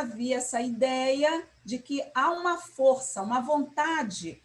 vir essa ideia de que há uma força, há uma vontade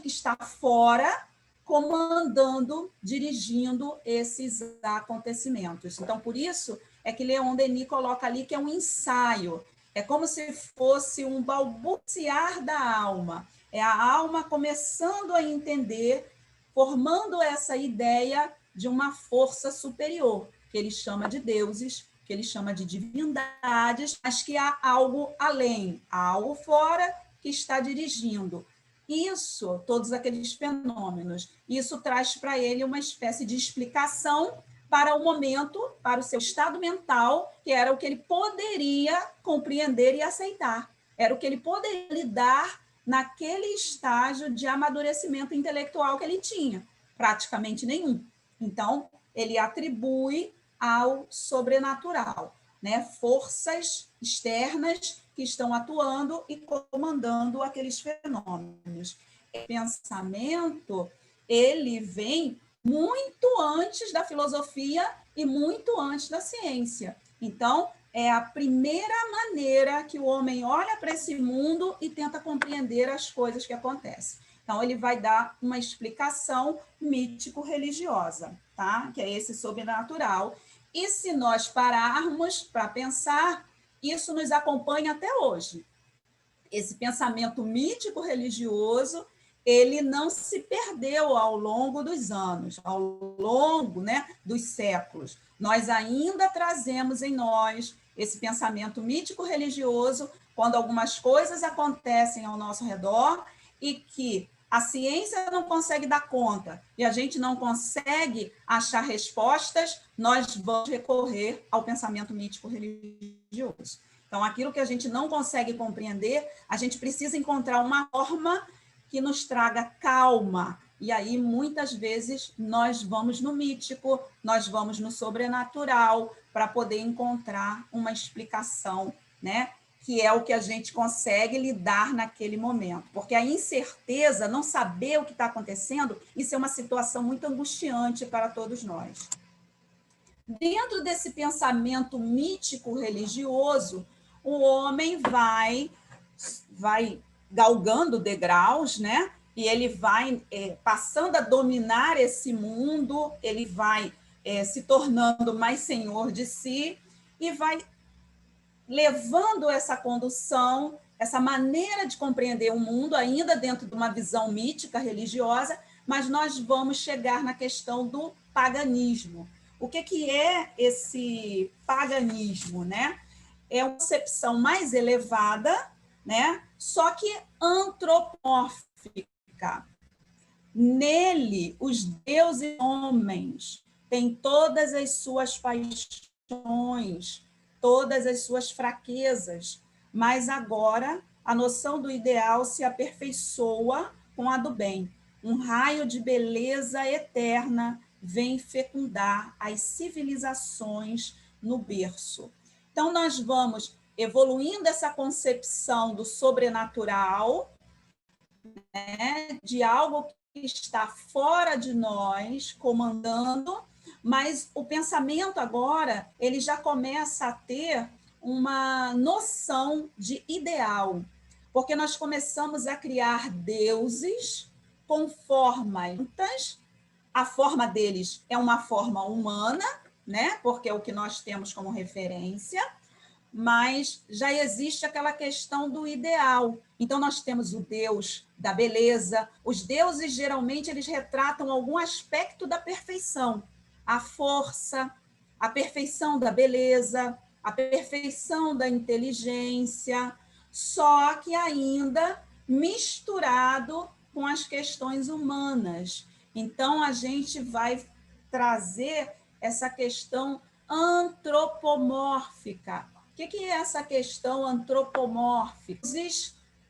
que está fora, comandando, dirigindo esses acontecimentos. Então, por isso é que Leon Denis coloca ali que é um ensaio, é como se fosse um balbuciar da alma, é a alma começando a entender, formando essa ideia de uma força superior, que ele chama de deuses, que ele chama de divindades, mas que há algo além, há algo fora que está dirigindo. Isso, todos aqueles fenômenos, isso traz para ele uma espécie de explicação para o momento, para o seu estado mental, que era o que ele poderia compreender e aceitar. Era o que ele poderia lidar naquele estágio de amadurecimento intelectual que ele tinha, praticamente nenhum. Então, ele atribui ao sobrenatural, né? Forças externas que estão atuando e comandando aqueles fenômenos. O pensamento, ele vem muito antes da filosofia e muito antes da ciência. Então, é a primeira maneira que o homem olha para esse mundo e tenta compreender as coisas que acontecem. Então, ele vai dar uma explicação mítico-religiosa, tá? Que é esse sobrenatural. E se nós pararmos para pensar, isso nos acompanha até hoje. Esse pensamento mítico-religioso, ele não se perdeu ao longo dos anos, ao longo, né, dos séculos. Nós ainda trazemos em nós esse pensamento mítico-religioso quando algumas coisas acontecem ao nosso redor e que a ciência não consegue dar conta e a gente não consegue achar respostas, nós vamos recorrer ao pensamento mítico-religioso. Então, aquilo que a gente não consegue compreender, a gente precisa encontrar uma forma que nos traga calma. E aí, muitas vezes, nós vamos no mítico, nós vamos no sobrenatural, para poder encontrar uma explicação, né? Que é o que a gente consegue lidar naquele momento. Porque a incerteza, não saber o que está acontecendo, isso é uma situação muito angustiante para todos nós. Dentro desse pensamento mítico-religioso, o homem vai galgando degraus, né? E ele vai passando a dominar esse mundo, ele vai se tornando mais senhor de si e vai levando essa condução, essa maneira de compreender o mundo, ainda dentro de uma visão mítica religiosa, mas nós vamos chegar na questão do paganismo. O que é esse paganismo, né? É uma concepção mais elevada, né? Só que antropomórfica. Nele, os deuses homens têm todas as suas paixões, todas as suas fraquezas, mas agora a noção do ideal se aperfeiçoa com a do bem. Um raio de beleza eterna vem fecundar as civilizações no berço. Então, nós vamos evoluindo essa concepção do sobrenatural, né, de algo que está fora de nós, comandando, mas o pensamento agora, ele já começa a ter uma noção de ideal, porque nós começamos a criar deuses com formas. A forma deles é uma forma humana, né? Porque é o que nós temos como referência, mas já existe aquela questão do ideal. Então, nós temos o Deus da beleza. Os deuses, geralmente, eles retratam algum aspecto da perfeição. A força, a perfeição da beleza, a perfeição da inteligência, só que ainda misturado com as questões humanas. Então, a gente vai trazer essa questão antropomórfica. O que é essa questão antropomórfica?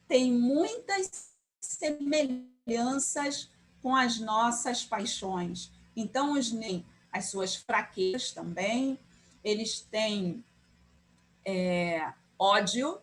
Tem muitas semelhanças com as nossas paixões. Então, as suas fraquezas também, eles têm ódio,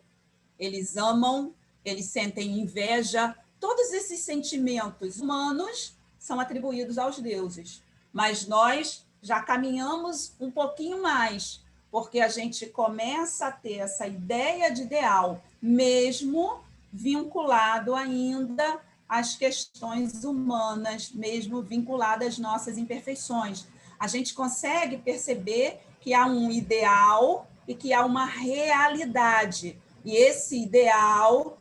eles amam, eles sentem inveja. Todos esses sentimentos humanos são atribuídos aos deuses, mas nós já caminhamos um pouquinho mais porque a gente começa a ter essa ideia de ideal, mesmo vinculado ainda às questões humanas, mesmo vinculado às nossas imperfeições. A gente consegue perceber que há um ideal e que há uma realidade, e esse ideal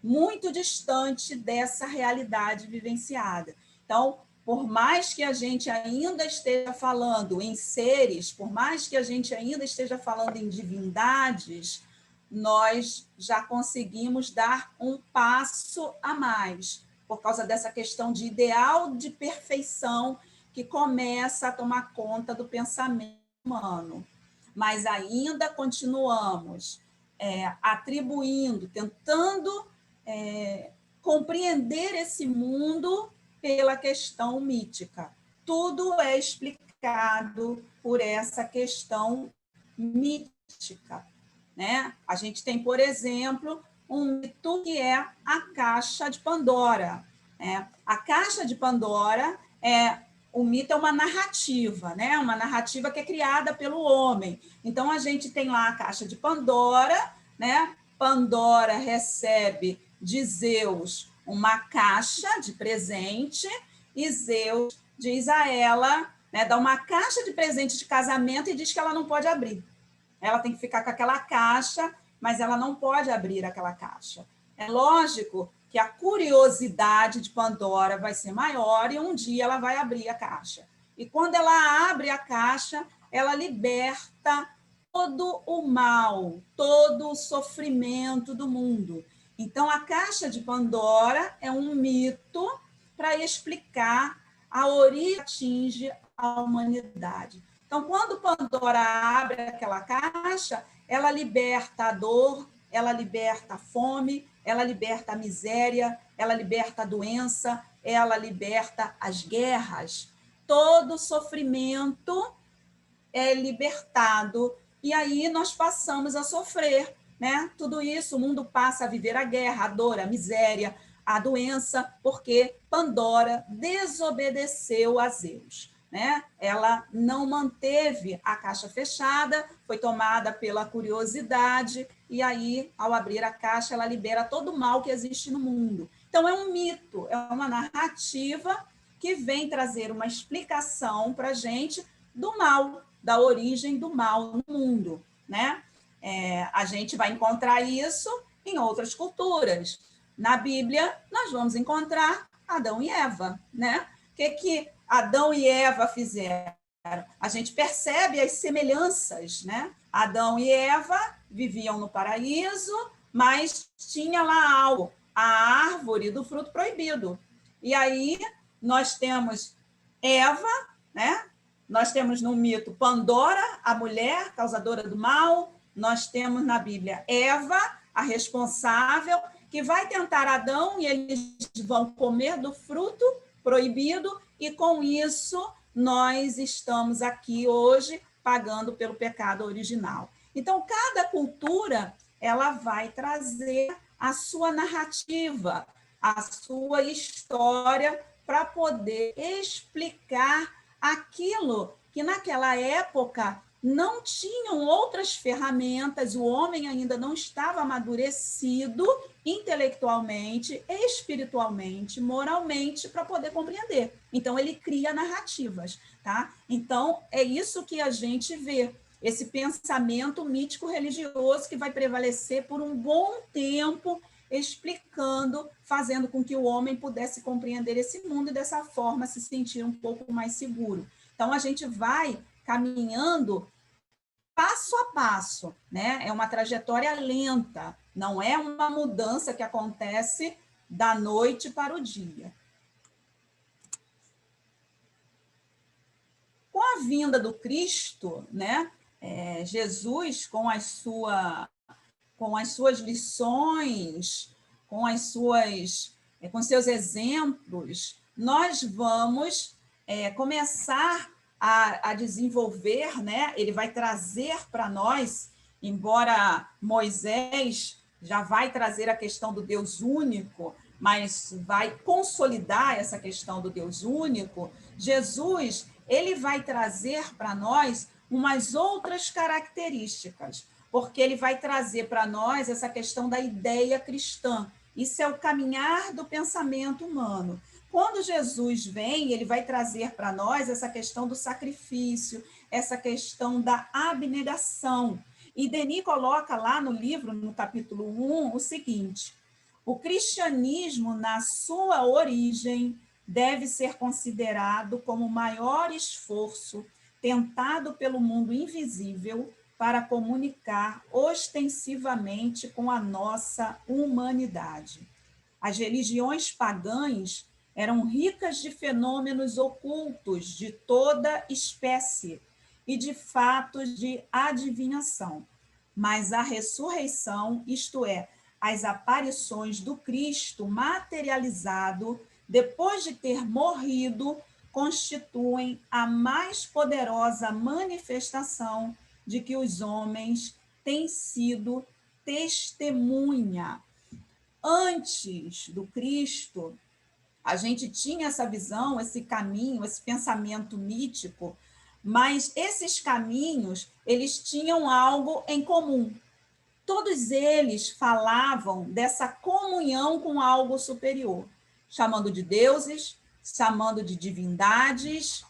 muito distante dessa realidade vivenciada. Então, por mais que a gente ainda esteja falando em seres, por mais que a gente ainda esteja falando em divindades, nós já conseguimos dar um passo a mais, por causa dessa questão de ideal de perfeição que começa a tomar conta do pensamento humano. Mas ainda continuamos atribuindo, tentando compreender esse mundo pela questão mítica. Tudo é explicado por essa questão mítica, né? A gente tem, por exemplo, um mito que é a Caixa de Pandora, né? A Caixa de Pandora o mito é uma narrativa, né? Uma narrativa que é criada pelo homem. Então, a gente tem lá a Caixa de Pandora, né? Pandora recebe de Zeus uma caixa de presente e Zeus diz a ela, né, dá uma caixa de presente de casamento e diz que ela não pode abrir. Ela tem que ficar com aquela caixa, mas ela não pode abrir aquela caixa. É lógico que a curiosidade de Pandora vai ser maior e um dia ela vai abrir a caixa. E quando ela abre a caixa, ela liberta todo o mal, todo o sofrimento do mundo. Então, a Caixa de Pandora é um mito para explicar a origem que atinge a humanidade. Então, quando Pandora abre aquela caixa, ela liberta a dor, ela liberta a fome, ela liberta a miséria, ela liberta a doença, ela liberta as guerras. Todo sofrimento é libertado e aí nós passamos a sofrer, né? Tudo isso, o mundo passa a viver a guerra, a dor, a miséria, a doença, porque Pandora desobedeceu a Zeus, né? Ela não manteve a caixa fechada, foi tomada pela curiosidade e aí, ao abrir a caixa, ela libera todo o mal que existe no mundo. Então, é um mito, é uma narrativa que vem trazer uma explicação para a gente do mal, da origem do mal no mundo, né? A gente vai encontrar isso em outras culturas. Na Bíblia, nós vamos encontrar Adão e Eva, né? O que Adão e Eva fizeram? A gente percebe as semelhanças, né? Adão e Eva viviam no paraíso, mas tinha lá algo, a árvore do fruto proibido. E aí nós temos Eva, né? Nós temos no mito Pandora, a mulher causadora do mal. Nós temos na Bíblia Eva, a responsável, que vai tentar Adão e eles vão comer do fruto proibido e com isso nós estamos aqui hoje pagando pelo pecado original. Então, cada cultura ela vai trazer a sua narrativa, a sua história para poder explicar aquilo que naquela época não tinham outras ferramentas, o homem ainda não estava amadurecido intelectualmente, espiritualmente, moralmente para poder compreender. Então ele cria narrativas, tá? Então é isso que a gente vê, esse pensamento mítico religioso que vai prevalecer por um bom tempo, explicando, fazendo com que o homem pudesse compreender esse mundo e dessa forma se sentir um pouco mais seguro. Então a gente vai caminhando passo a passo, né? É uma trajetória lenta, não é uma mudança que acontece da noite para o dia. Com a vinda do Cristo, né? Jesus, com as suas lições, com seus exemplos, nós vamos começar a desenvolver, né? Ele vai trazer para nós, embora Moisés já vai trazer a questão do Deus único, mas vai consolidar essa questão do Deus único, Jesus, ele vai trazer para nós umas outras características, porque ele vai trazer para nós essa questão da ideia cristã. Isso é o caminhar do pensamento humano. Quando Jesus vem, ele vai trazer para nós essa questão do sacrifício, essa questão da abnegação. E Denis coloca lá no livro, no capítulo 1, o seguinte: o cristianismo, na sua origem, deve ser considerado como o maior esforço tentado pelo mundo invisível para comunicar ostensivamente com a nossa humanidade. As religiões pagãs eram ricas de fenômenos ocultos de toda espécie e de fatos de adivinhação. Mas a ressurreição, isto é, as aparições do Cristo materializado, depois de ter morrido, constituem a mais poderosa manifestação de que os homens têm sido testemunha. Antes do Cristo, a gente tinha essa visão, esse caminho, esse pensamento mítico, mas esses caminhos, eles tinham algo em comum. Todos eles falavam dessa comunhão com algo superior, chamando de deuses, chamando de divindades,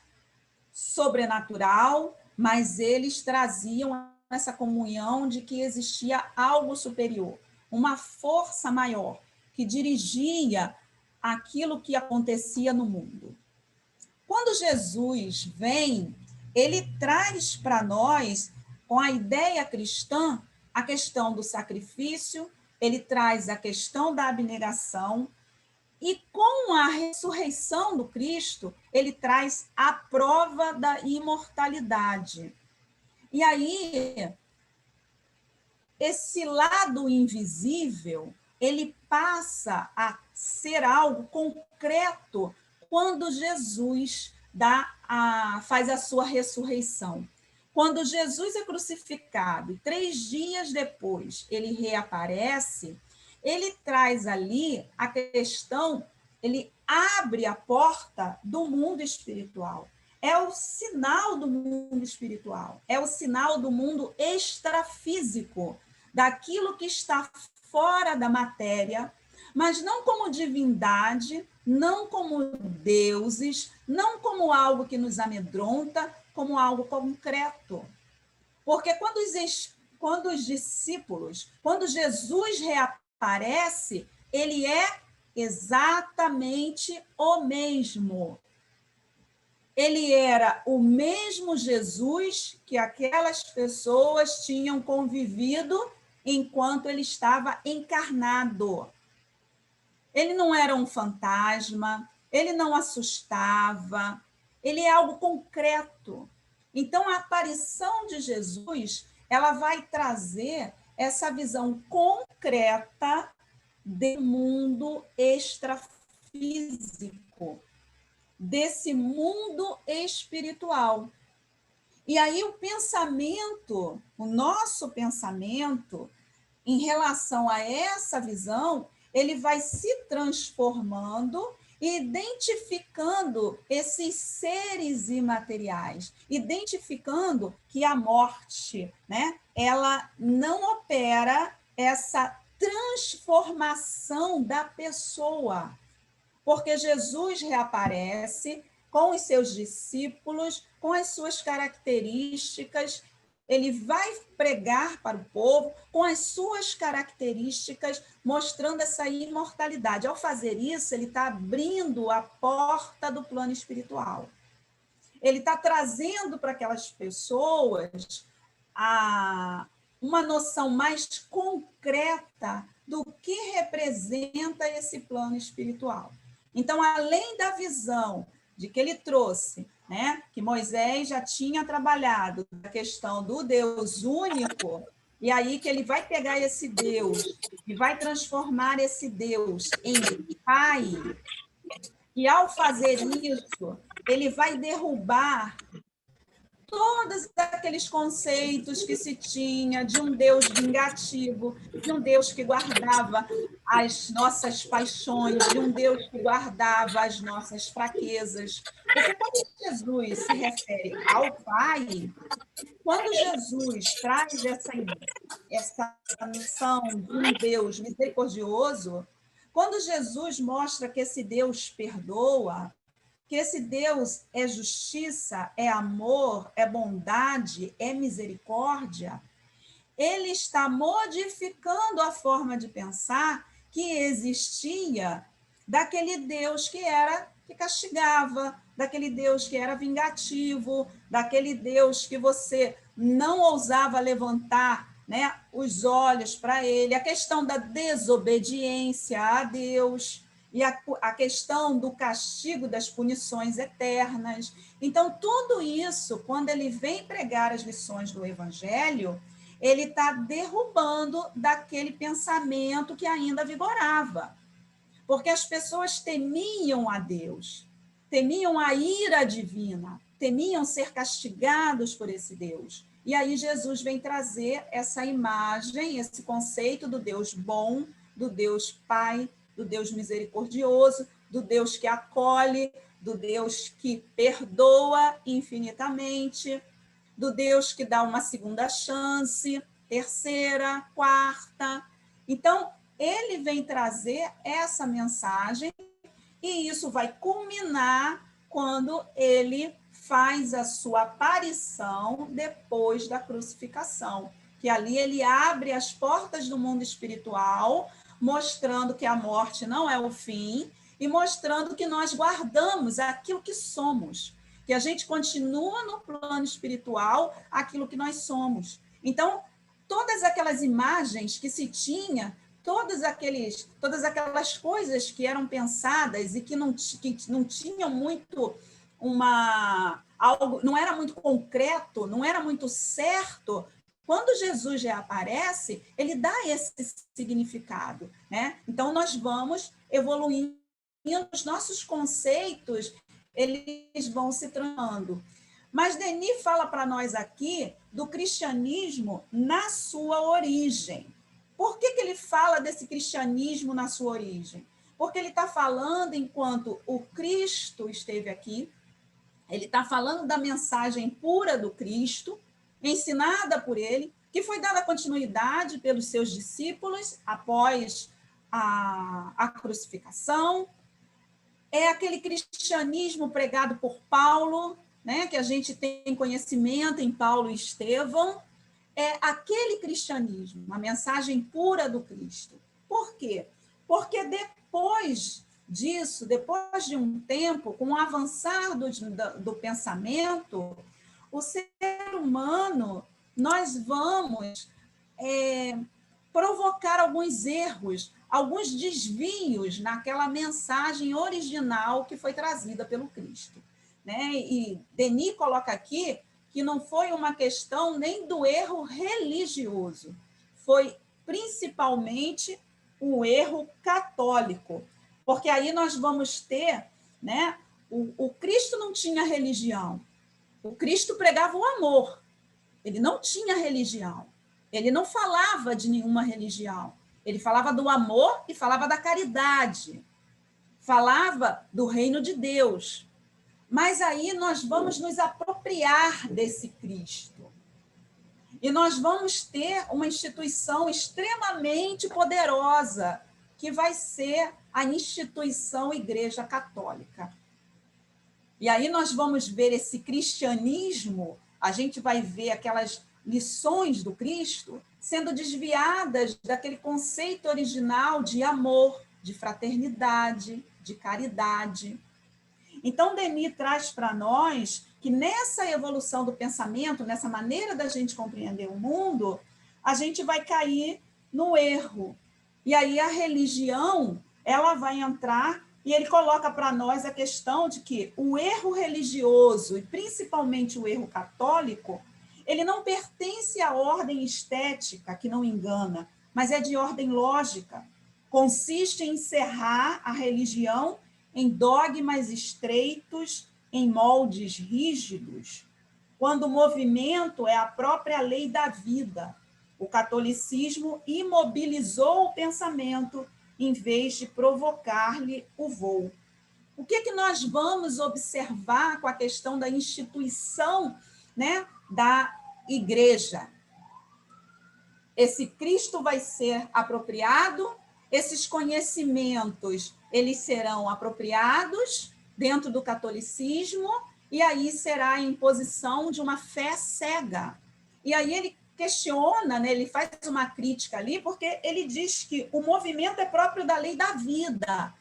sobrenatural, mas eles traziam essa comunhão de que existia algo superior, uma força maior que dirigia aquilo que acontecia no mundo. Quando Jesus vem, ele traz para nós, com a ideia cristã, a questão do sacrifício, ele traz a questão da abnegação, e com a ressurreição do Cristo, ele traz a prova da imortalidade. E aí, esse lado invisível, ele passa a ser algo concreto quando Jesus faz a sua ressurreição. Quando Jesus é crucificado e 3 dias depois ele reaparece, ele traz ali a questão, ele abre a porta do mundo espiritual. É o sinal do mundo espiritual, é o sinal do mundo extrafísico, daquilo que está fora da matéria, mas não como divindade, não como deuses, não como algo que nos amedronta, como algo concreto. Porque quando os discípulos, quando Jesus reaparece, ele é exatamente o mesmo. Ele era o mesmo Jesus que aquelas pessoas tinham convivido enquanto ele estava encarnado. Ele não era um fantasma, ele não assustava, ele é algo concreto. Então, a aparição de Jesus, ela vai trazer essa visão concreta do mundo extrafísico, desse mundo espiritual. E aí o pensamento, o nosso pensamento, em relação a essa visão, ele vai se transformando e identificando esses seres imateriais, identificando que a morte, né, ela não opera essa transformação da pessoa, porque Jesus reaparece com os seus discípulos, com as suas características, ele vai pregar para o povo com as suas características, mostrando essa imortalidade. Ao fazer isso, ele está abrindo a porta do plano espiritual. Ele está trazendo para aquelas pessoas uma noção mais concreta do que representa esse plano espiritual. Então, além da visão de que ele trouxe, né, que Moisés já tinha trabalhado a questão do Deus único, e aí que ele vai pegar esse Deus e vai transformar esse Deus em Pai, e ao fazer isso, ele vai derrubar todos aqueles conceitos que se tinha de um Deus vingativo, de um Deus que guardava as nossas paixões, de um Deus que guardava as nossas fraquezas. Porque quando Jesus se refere ao Pai, quando Jesus traz essa noção de um Deus misericordioso, quando Jesus mostra que esse Deus perdoa, que esse Deus é justiça, é amor, é bondade, é misericórdia, ele está modificando a forma de pensar que existia daquele Deus que castigava, daquele Deus que era vingativo, daquele Deus que você não ousava levantar, né, os olhos para ele, a questão da desobediência a Deus e a questão do castigo, das punições eternas. Então, tudo isso, quando ele vem pregar as lições do Evangelho, ele está derrubando daquele pensamento que ainda vigorava. Porque as pessoas temiam a Deus, temiam a ira divina, temiam ser castigados por esse Deus. E aí Jesus vem trazer essa imagem, esse conceito do Deus bom, do Deus Pai, do Deus misericordioso, do Deus que acolhe, do Deus que perdoa infinitamente, do Deus que dá uma segunda chance, terceira, quarta. Então, ele vem trazer essa mensagem e isso vai culminar quando ele faz a sua aparição depois da crucificação, que ali ele abre as portas do mundo espiritual, mostrando que a morte não é o fim e mostrando que nós guardamos aquilo que somos, que a gente continua no plano espiritual aquilo que nós somos. Então, todas aquelas imagens que se tinha, todas aquelas coisas que eram pensadas e que não tinham muito algo, não era muito concreto, não era muito certo. Quando Jesus reaparece, ele dá esse significado, né? Então nós vamos evoluindo, os nossos conceitos, eles vão se transformando. Mas Denis fala para nós aqui do cristianismo na sua origem. Por que ele fala desse cristianismo na sua origem? Porque ele está falando enquanto o Cristo esteve aqui, ele está falando da mensagem pura do Cristo, ensinada por ele, que foi dada continuidade pelos seus discípulos após a crucificação. É aquele cristianismo pregado por Paulo, né, que a gente tem conhecimento em Paulo e Estevão, é aquele cristianismo, uma mensagem pura do Cristo. Por quê? Porque depois disso, depois de um tempo, com o avançar do pensamento, o ser humano, nós vamos provocar alguns erros, alguns desvios naquela mensagem original que foi trazida pelo Cristo, né? E Denis coloca aqui que não foi uma questão nem do erro religioso, foi principalmente o erro católico, porque aí nós vamos ter, né? O Cristo não tinha religião, o Cristo pregava o amor, ele não tinha religião, ele não falava de nenhuma religião, ele falava do amor e falava da caridade, falava do reino de Deus. Mas aí nós vamos nos apropriar desse Cristo. E nós vamos ter uma instituição extremamente poderosa, que vai ser a instituição Igreja Católica. E aí nós vamos ver esse cristianismo, a gente vai ver aquelas lições do Cristo sendo desviadas daquele conceito original de amor, de fraternidade, de caridade. Então, Denis traz para nós que nessa evolução do pensamento, nessa maneira da gente compreender o mundo, a gente vai cair no erro. E aí a religião, ela vai entrar e ele coloca para nós a questão de que o erro religioso, e principalmente o erro católico, ele não pertence à ordem estética, que não engana, mas é de ordem lógica. Consiste em encerrar a religião em dogmas estreitos, em moldes rígidos, quando o movimento é a própria lei da vida. O catolicismo imobilizou o pensamento em vez de provocar-lhe o voo. O que nós vamos observar com a questão da instituição, né, da igreja. Esse Cristo vai ser apropriado, esses conhecimentos, eles serão apropriados dentro do catolicismo, e aí será a imposição de uma fé cega. E aí ele questiona, né, ele faz uma crítica ali, porque ele diz que o movimento é próprio da lei da vida.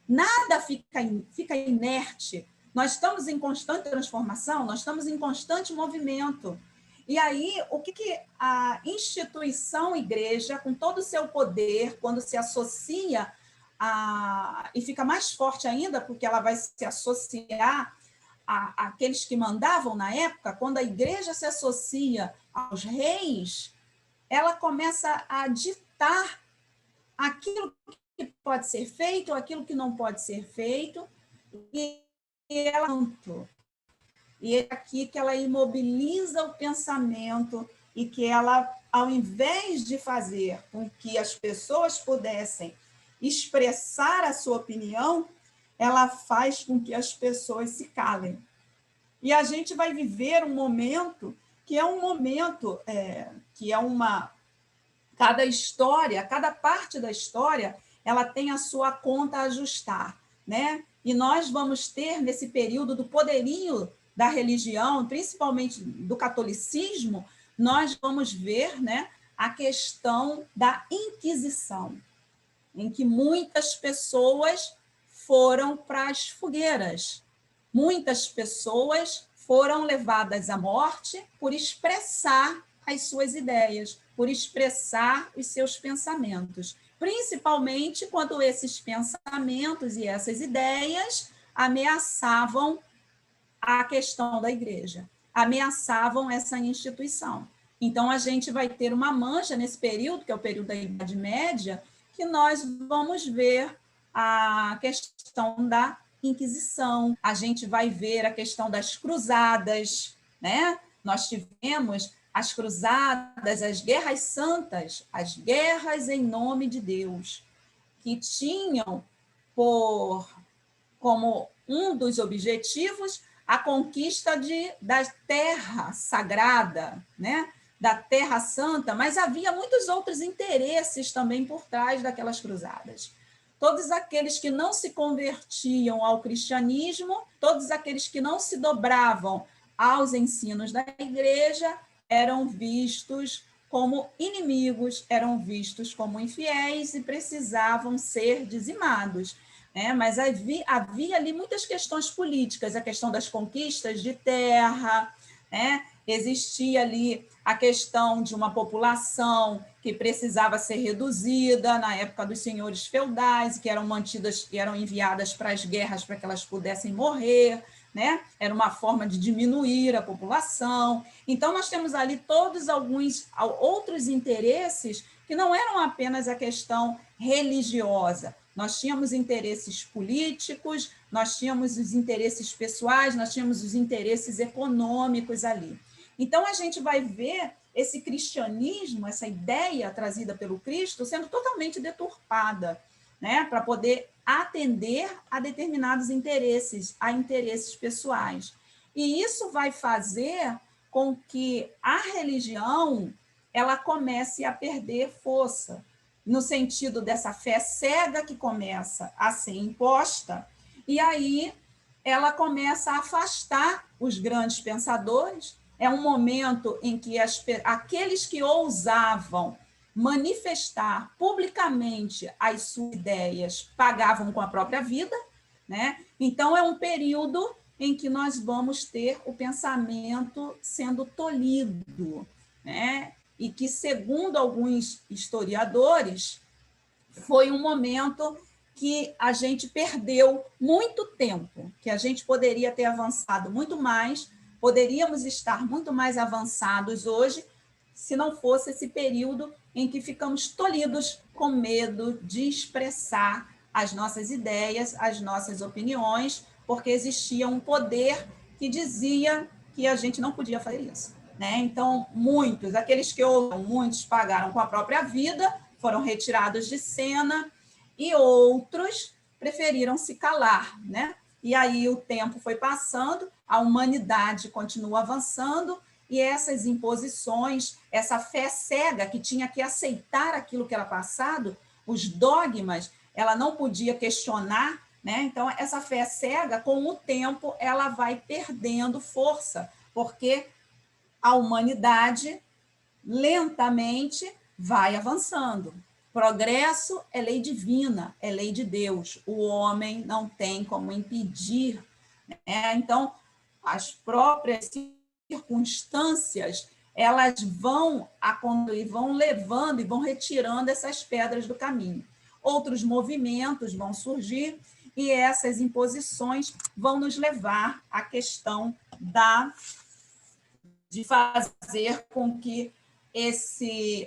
Nada fica inerte. Nós estamos em constante transformação, nós estamos em constante movimento. E aí, o que a instituição igreja, com todo o seu poder, quando se associa e fica mais forte ainda, porque ela vai se associar àqueles que mandavam na época, quando a igreja se associa aos reis, ela começa a ditar aquilo que pode ser feito, aquilo que não pode ser feito, e é aqui que ela imobiliza o pensamento e que ela, ao invés de fazer com que as pessoas pudessem expressar a sua opinião, ela faz com que as pessoas se calem. E a gente vai viver um momento que é um momento, cada história, cada parte da história, ela tem a sua conta a ajustar, né? E nós vamos ter, nesse período do poderio da religião, principalmente do catolicismo, nós vamos ver, né, a questão da Inquisição, em que muitas pessoas foram para as fogueiras, muitas pessoas foram levadas à morte por expressar as suas ideias, por expressar os seus pensamentos, principalmente quando esses pensamentos e essas ideias ameaçavam a questão da igreja, ameaçavam essa instituição. Então, a gente vai ter uma mancha nesse período, que é o período da Idade Média, que nós vamos ver a questão da Inquisição, a gente vai ver a questão das cruzadas, né? Nós tivemos as cruzadas, as guerras santas, as guerras em nome de Deus, que tinham como um dos objetivos a conquista da terra sagrada, né? Da terra santa, mas havia muitos outros interesses também por trás daquelas cruzadas. Todos aqueles que não se convertiam ao cristianismo, todos aqueles que não se dobravam aos ensinos da igreja, eram vistos como inimigos, eram vistos como infiéis e precisavam ser dizimados. Mas havia ali muitas questões políticas, a questão das conquistas de terra, né? Existia ali a questão de uma população que precisava ser reduzida na época dos senhores feudais, que eram mantidas, que eram enviadas para as guerras para que elas pudessem morrer, né? Era uma forma de diminuir a população. Então, nós temos ali todos alguns outros interesses que não eram apenas a questão religiosa. Nós tínhamos interesses políticos, nós tínhamos os interesses pessoais, nós tínhamos os interesses econômicos ali. Então, a gente vai ver esse cristianismo, essa ideia trazida pelo Cristo, sendo totalmente deturpada, né, para poder atender a determinados interesses, a interesses pessoais. E isso vai fazer com que a religião ela comece a perder força, no sentido dessa fé cega que começa a ser imposta, e aí ela começa a afastar os grandes pensadores. É um momento em que aqueles que ousavam manifestar publicamente as suas ideias pagavam com a própria vida, né? Então, é um período em que nós vamos ter o pensamento sendo tolhido, né? E que, segundo alguns historiadores, foi um momento que a gente perdeu muito tempo, que a gente poderia ter avançado muito mais, poderíamos estar muito mais avançados hoje, se não fosse esse período em que ficamos tolhidos com medo de expressar as nossas ideias, as nossas opiniões, porque existia um poder que dizia que a gente não podia fazer isso, né? Então, aqueles que ouviram, muitos pagaram com a própria vida, foram retirados de cena, e outros preferiram se calar, né? E aí o tempo foi passando, a humanidade continua avançando, e essas imposições, essa fé cega que tinha que aceitar aquilo que era passado, os dogmas, ela não podia questionar, né? Então, essa fé cega, com o tempo, ela vai perdendo força, porque a humanidade lentamente vai avançando. Progresso é lei divina, é lei de Deus. O homem não tem como impedir, né? Então, as próprias circunstâncias, elas vão levando e vão retirando essas pedras do caminho. Outros movimentos vão surgir e essas imposições vão nos levar à questão de fazer com que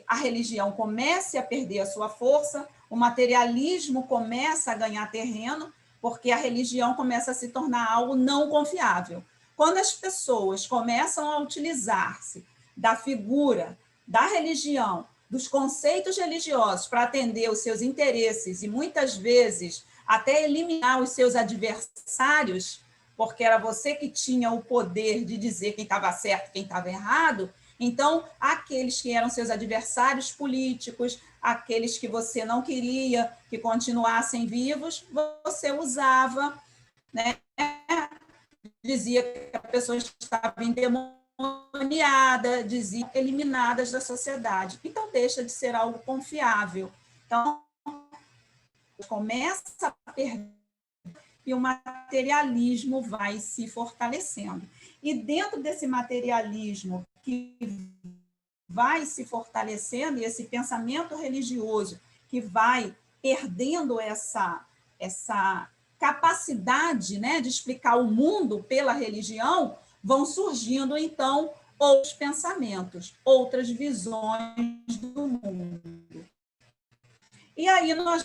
a religião comece a perder a sua força, o materialismo começa a ganhar terreno, porque a religião começa a se tornar algo não confiável. Quando as pessoas começam a utilizar-se da figura, da religião, dos conceitos religiosos para atender os seus interesses e muitas vezes até eliminar os seus adversários, porque era você que tinha o poder de dizer quem estava certo e quem estava errado, então, aqueles que eram seus adversários políticos, aqueles que você não queria que continuassem vivos, você usava, né? Dizia que a pessoa estava endemoniada, dizia eliminadas da sociedade. Então, deixa de ser algo confiável. Então, começa a perder e o materialismo vai se fortalecendo. E dentro desse materialismo que vai se fortalecendo, e esse pensamento religioso que vai perdendo essa capacidade, né, de explicar o mundo pela religião, vão surgindo, então, outros pensamentos, outras visões do mundo. E aí nós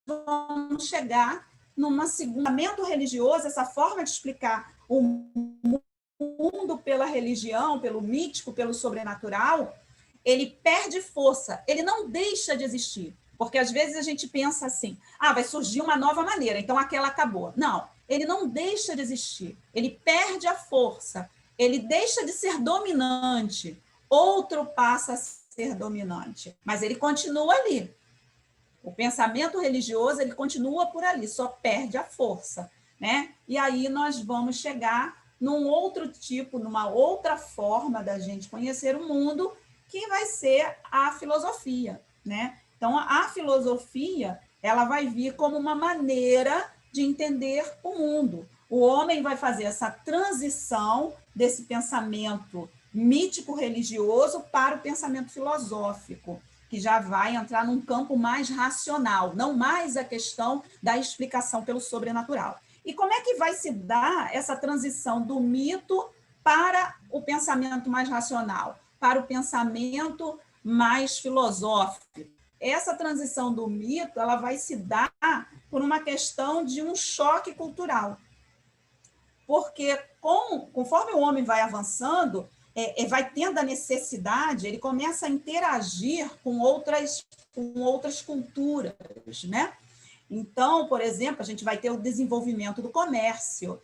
vamos chegar num pensamento religioso, essa forma de explicar o mundo pela religião, pelo mítico, pelo sobrenatural, ele perde força, ele não deixa de existir. Porque às vezes a gente pensa assim, vai surgir uma nova maneira, então aquela acabou. Não, ele não deixa de existir, ele perde a força, ele deixa de ser dominante, outro passa a ser dominante, mas ele continua ali. O pensamento religioso, ele continua por ali, só perde a força, né? E aí nós vamos chegar num outro tipo, numa outra forma da gente conhecer o mundo, que vai ser a filosofia, né? Então, a filosofia, ela vai vir como uma maneira de entender o mundo. O homem vai fazer essa transição desse pensamento mítico-religioso para o pensamento filosófico, que já vai entrar num campo mais racional, não mais a questão da explicação pelo sobrenatural. E como é que vai se dar essa transição do mito para o pensamento mais racional, para o pensamento mais filosófico? Essa transição do mito, ela vai se dar por uma questão de um choque cultural. Porque conforme o homem vai avançando, vai tendo a necessidade, ele começa a interagir com outras culturas, né? Então, por exemplo, a gente vai ter o desenvolvimento do comércio.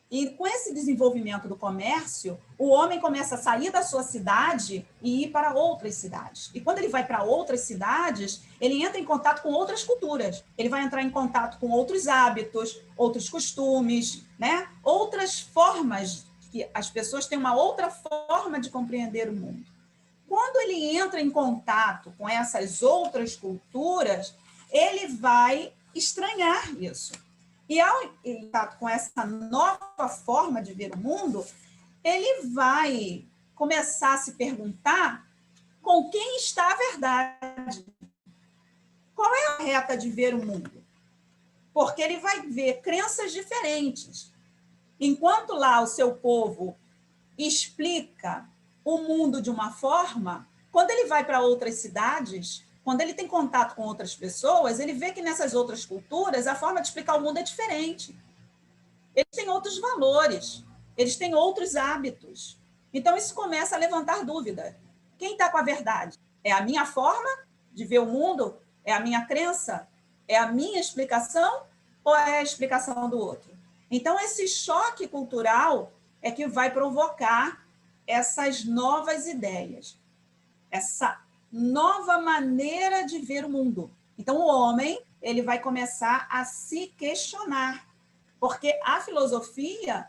E com esse desenvolvimento do comércio, o homem começa a sair da sua cidade e ir para outras cidades. E quando ele vai para outras cidades, ele entra em contato com outras culturas. Ele vai entrar em contato com outros hábitos, outros costumes, né? Outras formas, que as pessoas têm uma outra forma de compreender o mundo. Quando ele entra em contato com essas outras culturas, ele vai estranhar isso. E ao contato com essa nova forma de ver o mundo, ele vai começar a se perguntar com quem está a verdade. Qual é a reta de ver o mundo? Porque ele vai ver crenças diferentes. Enquanto lá o seu povo explica o mundo de uma forma, quando ele vai para outras cidades, quando ele tem contato com outras pessoas, ele vê que nessas outras culturas a forma de explicar o mundo é diferente. Eles têm outros valores, eles têm outros hábitos. Então, isso começa a levantar dúvida. Quem está com a verdade? É a minha forma de ver o mundo? É a minha crença? É a minha explicação? Ou é a explicação do outro? Então, esse choque cultural é que vai provocar essas novas ideias, essa nova maneira de ver o mundo. Então, o homem ele vai começar a se questionar, porque a filosofia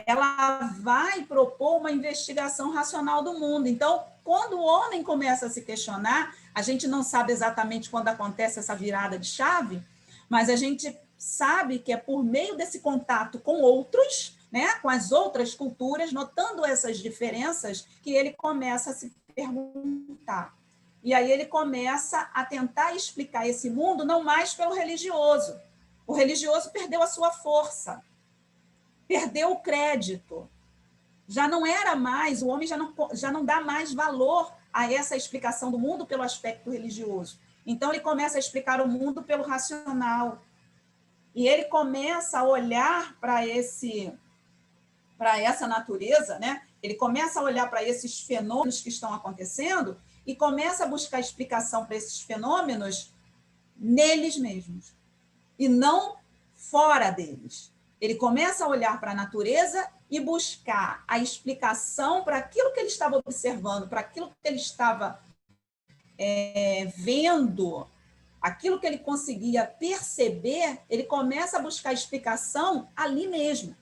ela vai propor uma investigação racional do mundo. Então, quando o homem começa a se questionar, a gente não sabe exatamente quando acontece essa virada de chave, mas a gente sabe que é por meio desse contato com outros, né, com as outras culturas, notando essas diferenças, que ele começa a se perguntar. E aí ele começa a tentar explicar esse mundo não mais pelo religioso. O religioso perdeu a sua força, perdeu o crédito. Já não era mais, o homem já não dá mais valor a essa explicação do mundo pelo aspecto religioso. Então, ele começa a explicar o mundo pelo racional. E ele começa a olhar para essa natureza, né? Ele começa a olhar para esses fenômenos que estão acontecendo e começa a buscar explicação para esses fenômenos neles mesmos, e não fora deles. Ele começa a olhar para a natureza e buscar a explicação para aquilo que ele estava observando, para aquilo que ele estava vendo, aquilo que ele conseguia perceber, ele começa a buscar explicação ali mesmo.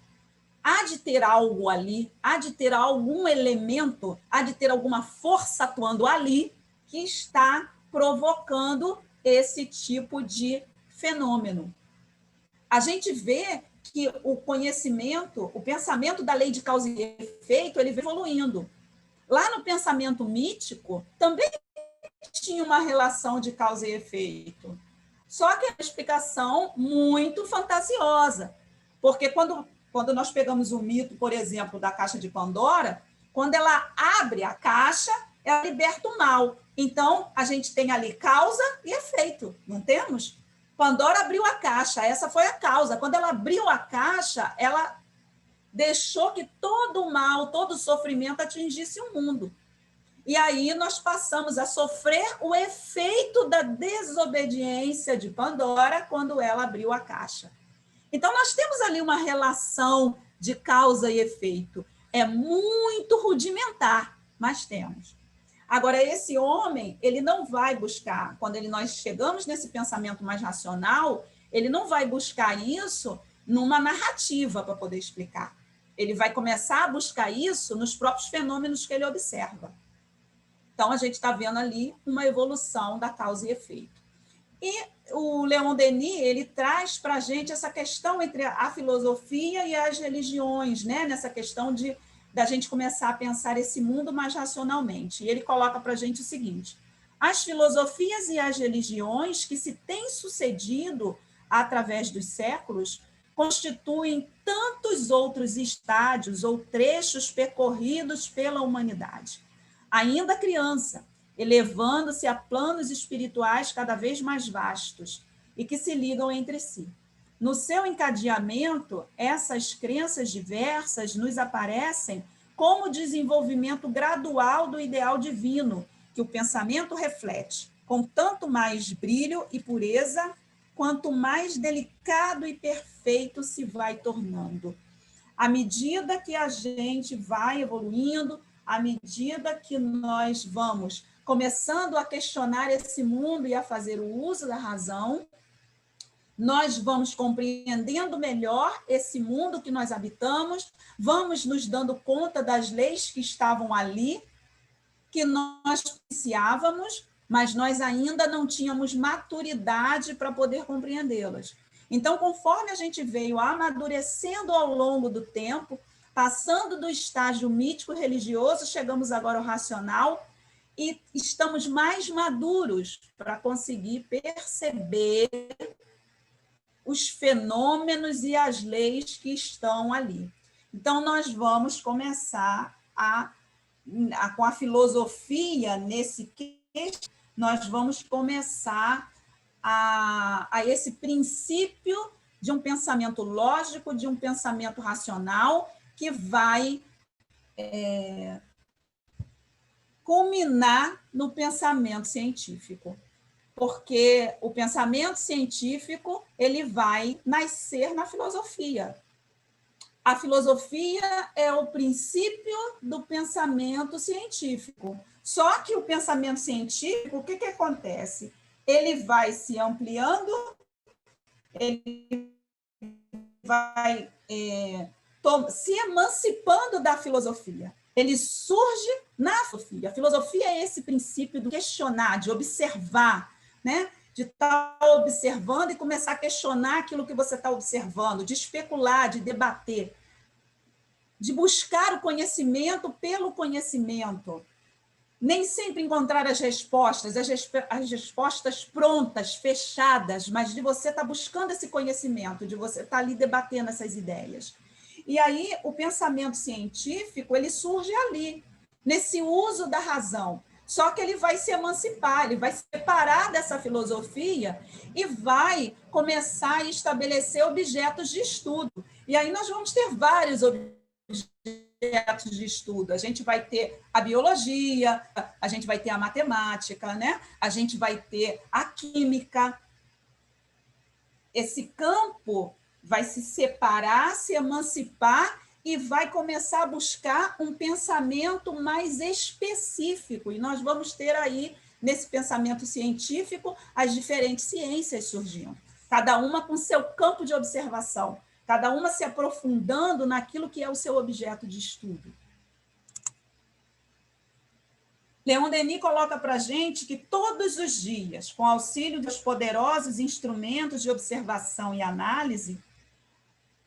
Há de ter algo ali, há de ter algum elemento, há de ter alguma força atuando ali que está provocando esse tipo de fenômeno. A gente vê que o conhecimento, o pensamento da lei de causa e efeito, ele vem evoluindo. Lá no pensamento mítico, também tinha uma relação de causa e efeito. Só que é uma explicação muito fantasiosa. Porque quando nós pegamos o mito, por exemplo, da caixa de Pandora, quando ela abre a caixa, ela liberta o mal. Então, a gente tem ali causa e efeito, não temos? Pandora abriu a caixa, essa foi a causa. Quando ela abriu a caixa, ela deixou que todo o mal, todo o sofrimento atingisse o mundo. E aí nós passamos a sofrer o efeito da desobediência de Pandora quando ela abriu a caixa. Então, nós temos ali uma relação de causa e efeito. É muito rudimentar, mas temos. Agora, esse homem, ele não vai buscar, quando nós chegamos nesse pensamento mais racional, ele não vai buscar isso numa narrativa para poder explicar. Ele vai começar a buscar isso nos próprios fenômenos que ele observa. Então, a gente está vendo ali uma evolução da causa e efeito. E o Leon Denis, ele traz para a gente essa questão entre a filosofia e as religiões, né? Nessa questão da gente começar a pensar esse mundo mais racionalmente. E ele coloca para a gente o seguinte: as filosofias e as religiões que se têm sucedido através dos séculos constituem tantos outros estádios ou trechos percorridos pela humanidade. Ainda criança, elevando-se a planos espirituais cada vez mais vastos e que se ligam entre si. No seu encadeamento, essas crenças diversas nos aparecem como desenvolvimento gradual do ideal divino, que o pensamento reflete, com tanto mais brilho e pureza, quanto mais delicado e perfeito se vai tornando. À medida que a gente vai evoluindo, à medida que nós vamos começando a questionar esse mundo e a fazer o uso da razão, nós vamos compreendendo melhor esse mundo que nós habitamos, vamos nos dando conta das leis que estavam ali, que nós apreciávamos, mas nós ainda não tínhamos maturidade para poder compreendê-las. Então, conforme a gente veio amadurecendo ao longo do tempo, passando do estágio mítico religioso, chegamos agora ao racional e estamos mais maduros para conseguir perceber os fenômenos e as leis que estão ali. Então, nós vamos começar com a filosofia nesse queixo, nós vamos começar a esse princípio de um pensamento lógico, de um pensamento racional, que vai culminar no pensamento científico. Porque o pensamento científico ele vai nascer na filosofia. A filosofia é o princípio do pensamento científico. Só que o pensamento científico, o que acontece? Ele vai se ampliando, ele vai se emancipando da filosofia. Ele surge na filosofia. A filosofia é esse princípio do questionar, de observar, né? De estar observando e começar a questionar aquilo que você está observando, de especular, de debater, de buscar o conhecimento pelo conhecimento. Nem sempre encontrar as respostas prontas, fechadas, mas de você estar buscando esse conhecimento, de você estar ali debatendo essas ideias. E aí o pensamento científico, ele surge ali, nesse uso da razão. Só que ele vai se emancipar, ele vai se separar dessa filosofia e vai começar a estabelecer objetos de estudo. E aí nós vamos ter vários objetos de estudo. A gente vai ter a biologia, a gente vai ter a matemática, né? A gente vai ter a química. Esse campo vai se separar, se emancipar e vai começar a buscar um pensamento mais específico. E nós vamos ter aí, nesse pensamento científico, as diferentes ciências surgindo, cada uma com seu campo de observação, cada uma se aprofundando naquilo que é o seu objeto de estudo. Leon Denis coloca para a gente que todos os dias, com auxílio dos poderosos instrumentos de observação e análise,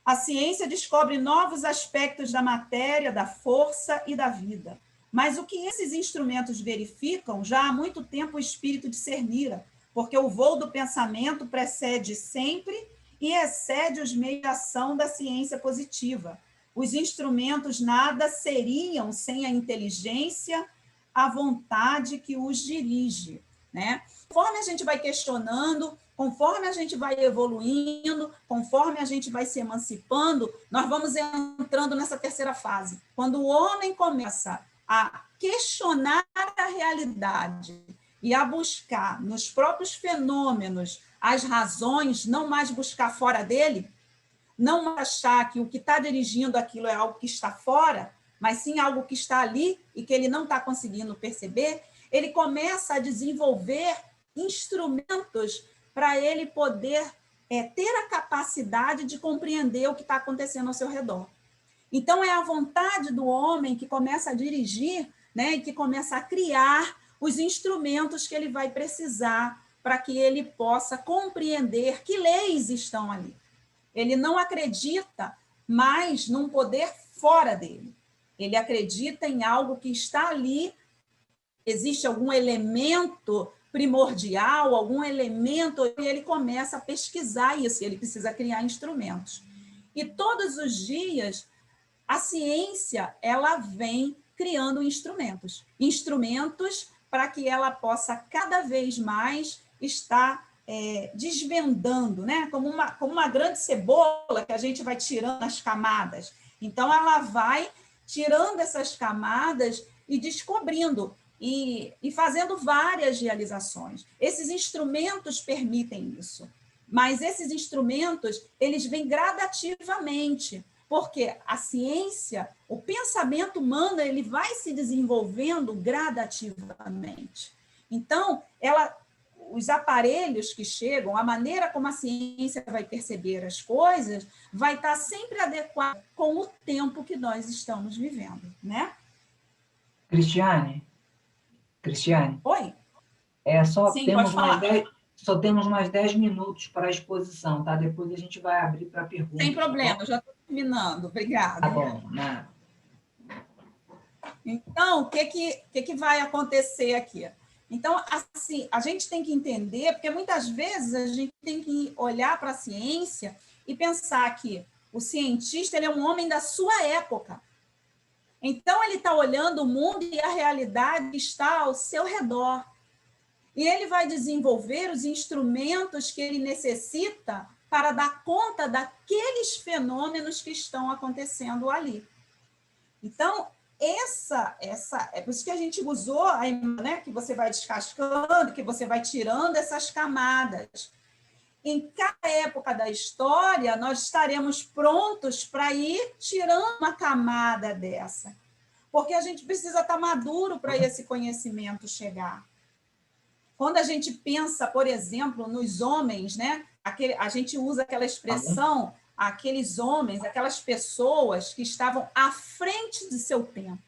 a ciência descobre novos aspectos da matéria, da força e da vida. Mas o que esses instrumentos verificam, já há muito tempo o espírito discernira, porque o voo do pensamento precede sempre e excede os meios de ação da ciência positiva. Os instrumentos nada seriam sem a inteligência, a vontade que os dirige, né? Conforme a gente vai questionando, conforme a gente vai evoluindo, conforme a gente vai se emancipando, nós vamos entrando nessa terceira fase. Quando o homem começa a questionar a realidade e a buscar nos próprios fenômenos as razões, não mais buscar fora dele, não achar que o que está dirigindo aquilo é algo que está fora, mas sim algo que está ali e que ele não está conseguindo perceber, ele começa a desenvolver instrumentos para ele poder ter a capacidade de compreender o que está acontecendo ao seu redor. Então, é a vontade do homem que começa a dirigir, né, e que começa a criar os instrumentos que ele vai precisar para que ele possa compreender que leis estão ali. Ele não acredita mais num poder fora dele. Ele acredita em algo que está ali, existe algum elemento primordial, algum elemento, e ele começa a pesquisar isso, ele precisa criar instrumentos. E todos os dias, a ciência, ela vem criando instrumentos. Instrumentos para que ela possa cada vez mais estar desvendando, né? Como uma grande cebola que a gente vai tirando as camadas. Então, ela vai tirando essas camadas e descobrindo e fazendo várias realizações. Esses instrumentos permitem isso, mas esses instrumentos, eles vêm gradativamente, porque a ciência, o pensamento humano, ele vai se desenvolvendo gradativamente. Então, os aparelhos que chegam, a maneira como a ciência vai perceber as coisas, vai estar sempre adequada com o tempo que nós estamos vivendo, né? Cristiane? Oi? Sim, só temos mais 10 minutos para a exposição, tá? Depois a gente vai abrir para perguntas. Sem problema, já estou terminando. Obrigada. Tá bom, nada. Então, o que vai acontecer aqui? Então, assim, a gente tem que entender, porque muitas vezes a gente tem que olhar para a ciência e pensar que o cientista, ele é um homem da sua época. Então, ele está olhando o mundo e a realidade está ao seu redor. E ele vai desenvolver os instrumentos que ele necessita para dar conta daqueles fenômenos que estão acontecendo ali. Então, é por isso que a gente usou, né, que você vai descascando, que você vai tirando essas camadas. em cada época da história, nós estaremos prontos para ir tirando uma camada dessa. Porque a gente precisa estar maduro para esse conhecimento chegar. Quando a gente pensa, por exemplo, nos homens, né? A gente usa aquela expressão, aqueles homens, aquelas pessoas que estavam à frente de seu tempo.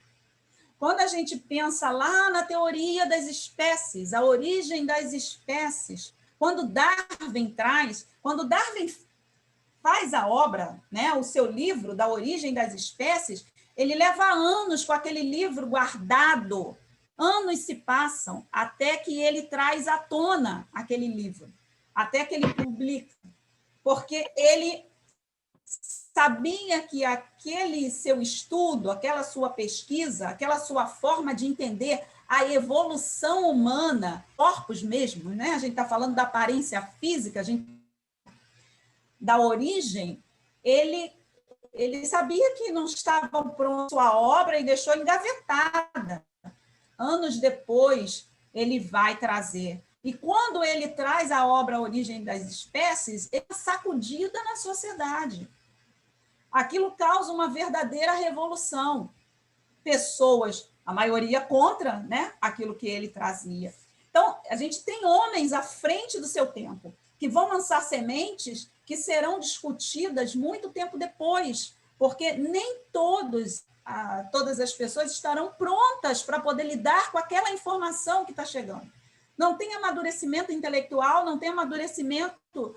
Quando a gente pensa lá na teoria das espécies, a origem das espécies, quando Darwin faz a obra, né, o seu livro da origem das espécies, ele leva anos com aquele livro guardado. Anos se passam até que ele traz à tona aquele livro, até que ele publica, porque ele sabia que aquele seu estudo, aquela sua pesquisa, aquela sua forma de entender a evolução humana, corpos mesmo, né? A gente está falando da aparência física, da origem, ele sabia que não estava pronta a obra e deixou engavetada. Anos depois, ele vai trazer. E quando ele traz a obra A Origem das Espécies, é sacudida na sociedade. Aquilo causa uma verdadeira revolução. Pessoas, a maioria contra, né, aquilo que ele trazia. Então, a gente tem homens à frente do seu tempo, que vão lançar sementes que serão discutidas muito tempo depois, porque nem todas as pessoas estarão prontas para poder lidar com aquela informação que está chegando. Não tem amadurecimento intelectual, não tem amadurecimento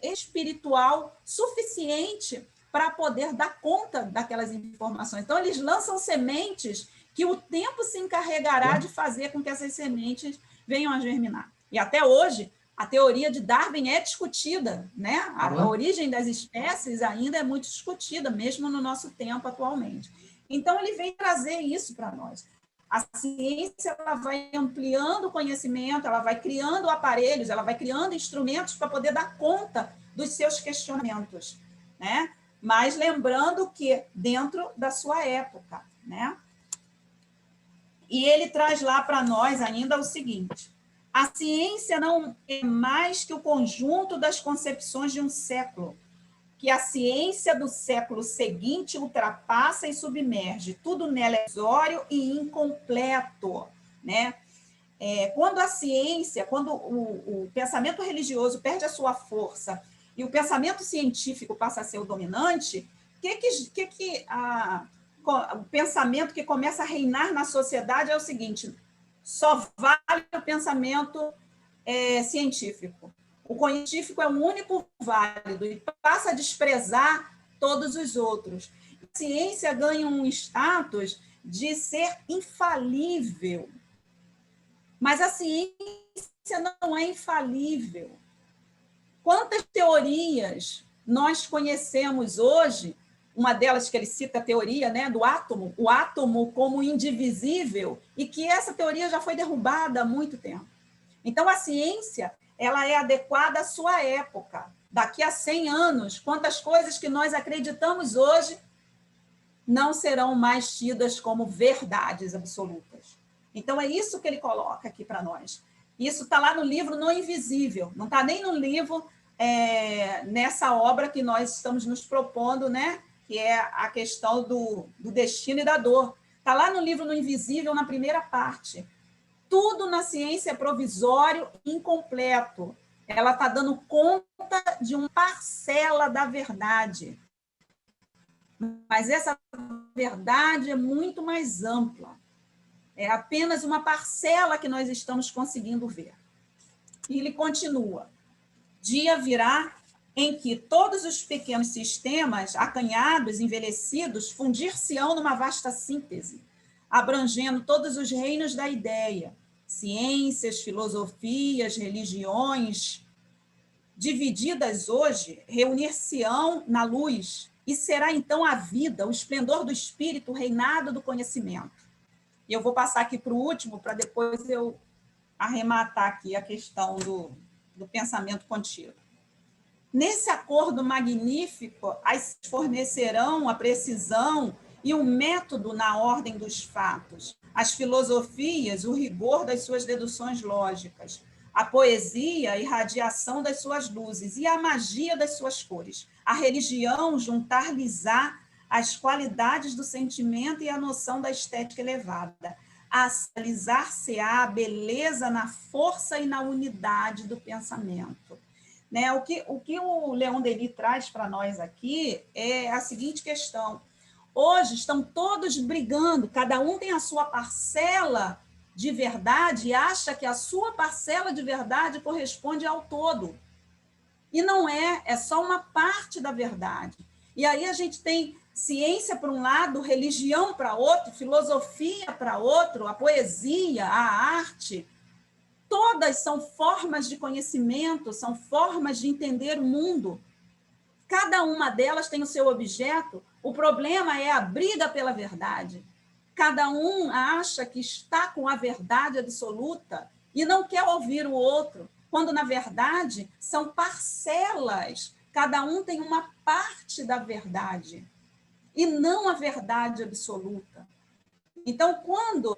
espiritual suficiente para poder dar conta daquelas informações. Então, eles lançam sementes que o tempo se encarregará de fazer com que essas sementes venham a germinar. E até hoje, a teoria de Darwin é discutida, né? A origem das espécies ainda é muito discutida, mesmo no nosso tempo atualmente. Então, ele vem trazer isso para nós. A ciência ela vai ampliando o conhecimento, ela vai criando aparelhos, ela vai criando instrumentos para poder dar conta dos seus questionamentos, né? Mas lembrando que dentro da sua época, né? E ele traz lá para nós ainda o seguinte: a ciência não é mais que o conjunto das concepções de um século, que a ciência do século seguinte ultrapassa e submerge. Tudo nela é ilusório e incompleto, né? Quando a ciência, quando o pensamento religioso perde a sua força e o pensamento científico passa a ser o dominante, o pensamento que começa a reinar na sociedade é o seguinte: só vale o pensamento científico. O científico é o único válido e passa a desprezar todos os outros. A ciência ganha um status de ser infalível. Mas a ciência não é infalível. Quantas teorias nós conhecemos hoje? Uma delas que ele cita a teoria, né, do átomo, o átomo como indivisível, e que essa teoria já foi derrubada há muito tempo. Então, a ciência ela é adequada à sua época. Daqui a 100 anos, quantas coisas que nós acreditamos hoje não serão mais tidas como verdades absolutas. Então, é isso que ele coloca aqui para nós. Isso está lá no livro No Invisível, não está nem no livro nessa obra que nós estamos nos propondo, né? Que é a questão do destino e da dor. Está lá no livro No Invisível, na primeira parte. Tudo na ciência é provisório e incompleto. Ela está dando conta de uma parcela da verdade. Mas essa verdade é muito mais ampla. É apenas uma parcela que nós estamos conseguindo ver. E ele continua: dia virá em que todos os pequenos sistemas, acanhados, envelhecidos, fundir-se-ão numa vasta síntese, abrangendo todos os reinos da ideia, ciências, filosofias, religiões, divididas hoje, reunir-se-ão na luz, e será então a vida, o esplendor do espírito, o reinado do conhecimento. E eu vou passar aqui para o último, para depois eu arrematar aqui a questão do pensamento contínuo. Nesse acordo magnífico, as fornecerão a precisão e o método na ordem dos fatos, as filosofias, o rigor das suas deduções lógicas, a poesia, a irradiação das suas luzes, e a magia das suas cores. A religião, juntar-lhes-á as qualidades do sentimento e a noção da estética elevada. Alisar-se-á a beleza na força e na unidade do pensamento. Né? O que o Leon Denis traz para nós aqui é a seguinte questão. Hoje estão todos brigando, cada um tem a sua parcela de verdade e acha que a sua parcela de verdade corresponde ao todo. E não é, é só uma parte da verdade. E aí a gente tem ciência para um lado, religião para outro, filosofia para outro, a poesia, a arte. Todas são formas de conhecimento, são formas de entender o mundo. Cada uma delas tem o seu objeto. O problema é a briga pela verdade. Cada um acha que está com a verdade absoluta e não quer ouvir o outro, quando, na verdade, são parcelas. Cada um tem uma parte da verdade e não a verdade absoluta. Então, quando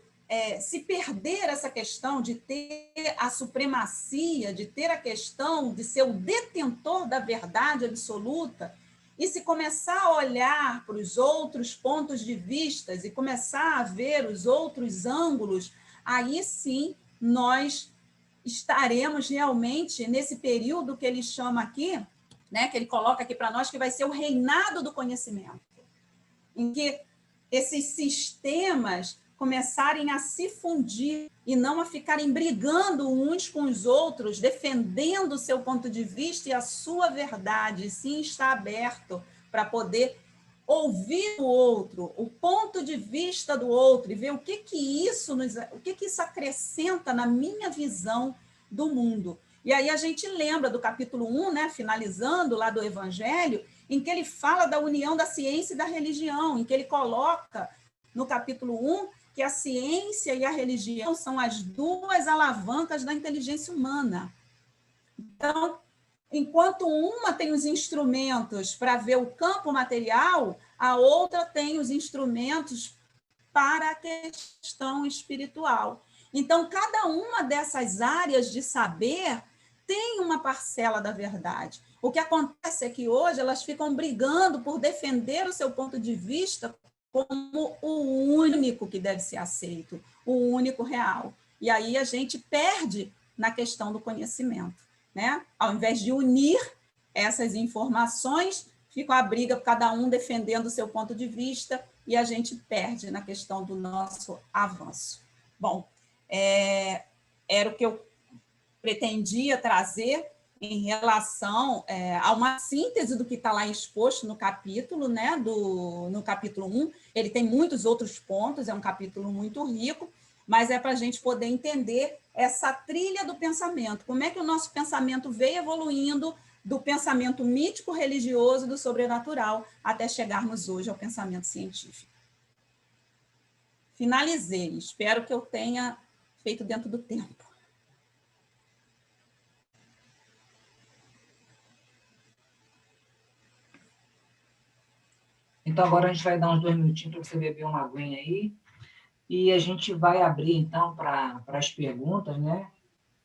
se perder essa questão de ter a supremacia, de ter a questão de ser o detentor da verdade absoluta, e se começar a olhar para os outros pontos de vista e começar a ver os outros ângulos, aí sim nós estaremos realmente nesse período que ele chama aqui, né, que ele coloca aqui para nós, que vai ser o reinado do conhecimento, em que esses sistemas começarem a se fundir e não a ficarem brigando uns com os outros, defendendo o seu ponto de vista e a sua verdade, sim está aberto para poder ouvir o outro, o ponto de vista do outro e ver o que isso acrescenta na minha visão do mundo. E aí a gente lembra do capítulo 1, né, finalizando lá do Evangelho, em que ele fala da união da ciência e da religião, em que ele coloca no capítulo 1 que a ciência e a religião são as duas alavancas da inteligência humana. Então, enquanto uma tem os instrumentos para ver o campo material, a outra tem os instrumentos para a questão espiritual. Então, cada uma dessas áreas de saber tem uma parcela da verdade. O que acontece é que hoje elas ficam brigando por defender o seu ponto de vista como o único que deve ser aceito, o único real. E aí a gente perde na questão do conhecimento, né? Ao invés de unir essas informações, fica a briga, cada um defendendo o seu ponto de vista, e a gente perde na questão do nosso avanço. Bom, era o que eu pretendia trazer em relação a uma síntese do que está lá exposto no capítulo, né, no capítulo 1. Ele tem muitos outros pontos, é um capítulo muito rico, mas é para a gente poder entender essa trilha do pensamento, como é que o nosso pensamento veio evoluindo do pensamento mítico, religioso, do sobrenatural, até chegarmos hoje ao pensamento científico. Finalizei, espero que eu tenha feito dentro do tempo. Então, agora a gente vai dar uns 2 minutinhos para você beber uma aguinha aí. E a gente vai abrir, então, para as perguntas, né?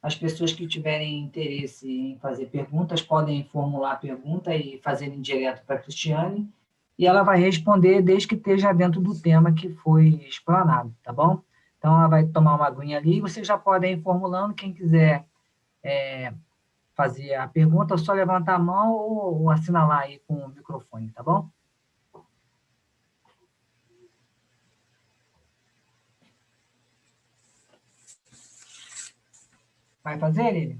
As pessoas que tiverem interesse em fazer perguntas podem formular a pergunta e fazerem direto para a Cristiane. E ela vai responder desde que esteja dentro do tema que foi explanado, tá bom? Então, ela vai tomar uma aguinha ali e vocês já podem ir formulando. Quem quiser fazer a pergunta, é só levantar a mão ou assinalar aí com o microfone, tá bom? Vai fazer, Lili?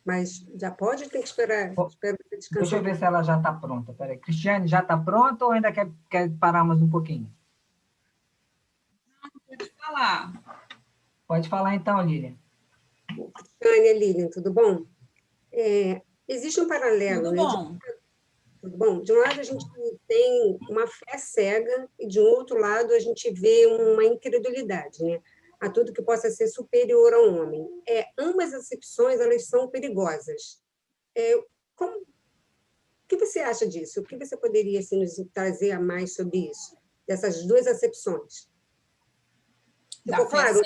Mas já pode? Tem que esperar. Espero que descanse. Deixa eu ver se ela já está pronta. Peraí. Cristiane, já está pronta ou ainda quer parar mais um pouquinho? Pode falar. Pode falar então, Lilian. Cristiane, Lilian, tudo bom? Existe um paralelo. Tudo bom. Tudo bom? De um lado, a gente tem uma fé cega e, de outro lado, a gente vê uma incredulidade, né? A tudo que possa ser superior ao homem. Ambas as acepções, elas são perigosas. O que você acha disso? O que você poderia assim, nos trazer a mais sobre isso? Dessas duas acepções? Ficou claro?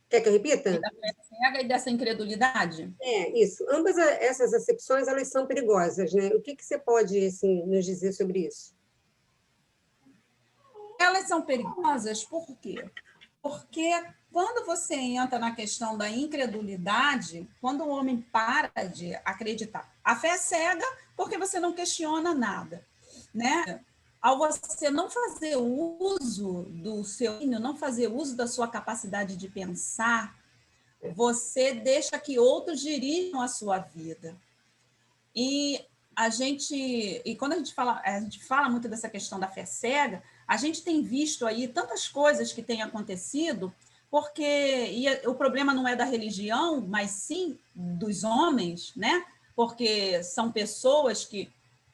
Quer que eu repita? Da fé cega e dessa incredulidade? Isso. Ambas essas acepções, elas são perigosas, né? O que você pode, assim, nos dizer sobre isso? Elas são perigosas por quê? Porque quando você entra na questão da incredulidade, quando o homem para de acreditar, a fé é cega porque você não questiona nada, né? Ao você não fazer uso do seu, não fazer uso da sua capacidade de pensar, você deixa que outros dirijam a sua vida. E quando a gente fala muito dessa questão da fé cega, a gente tem visto aí tantas coisas que têm acontecido, porque o problema não é da religião, mas sim dos homens, né? Porque são pessoas que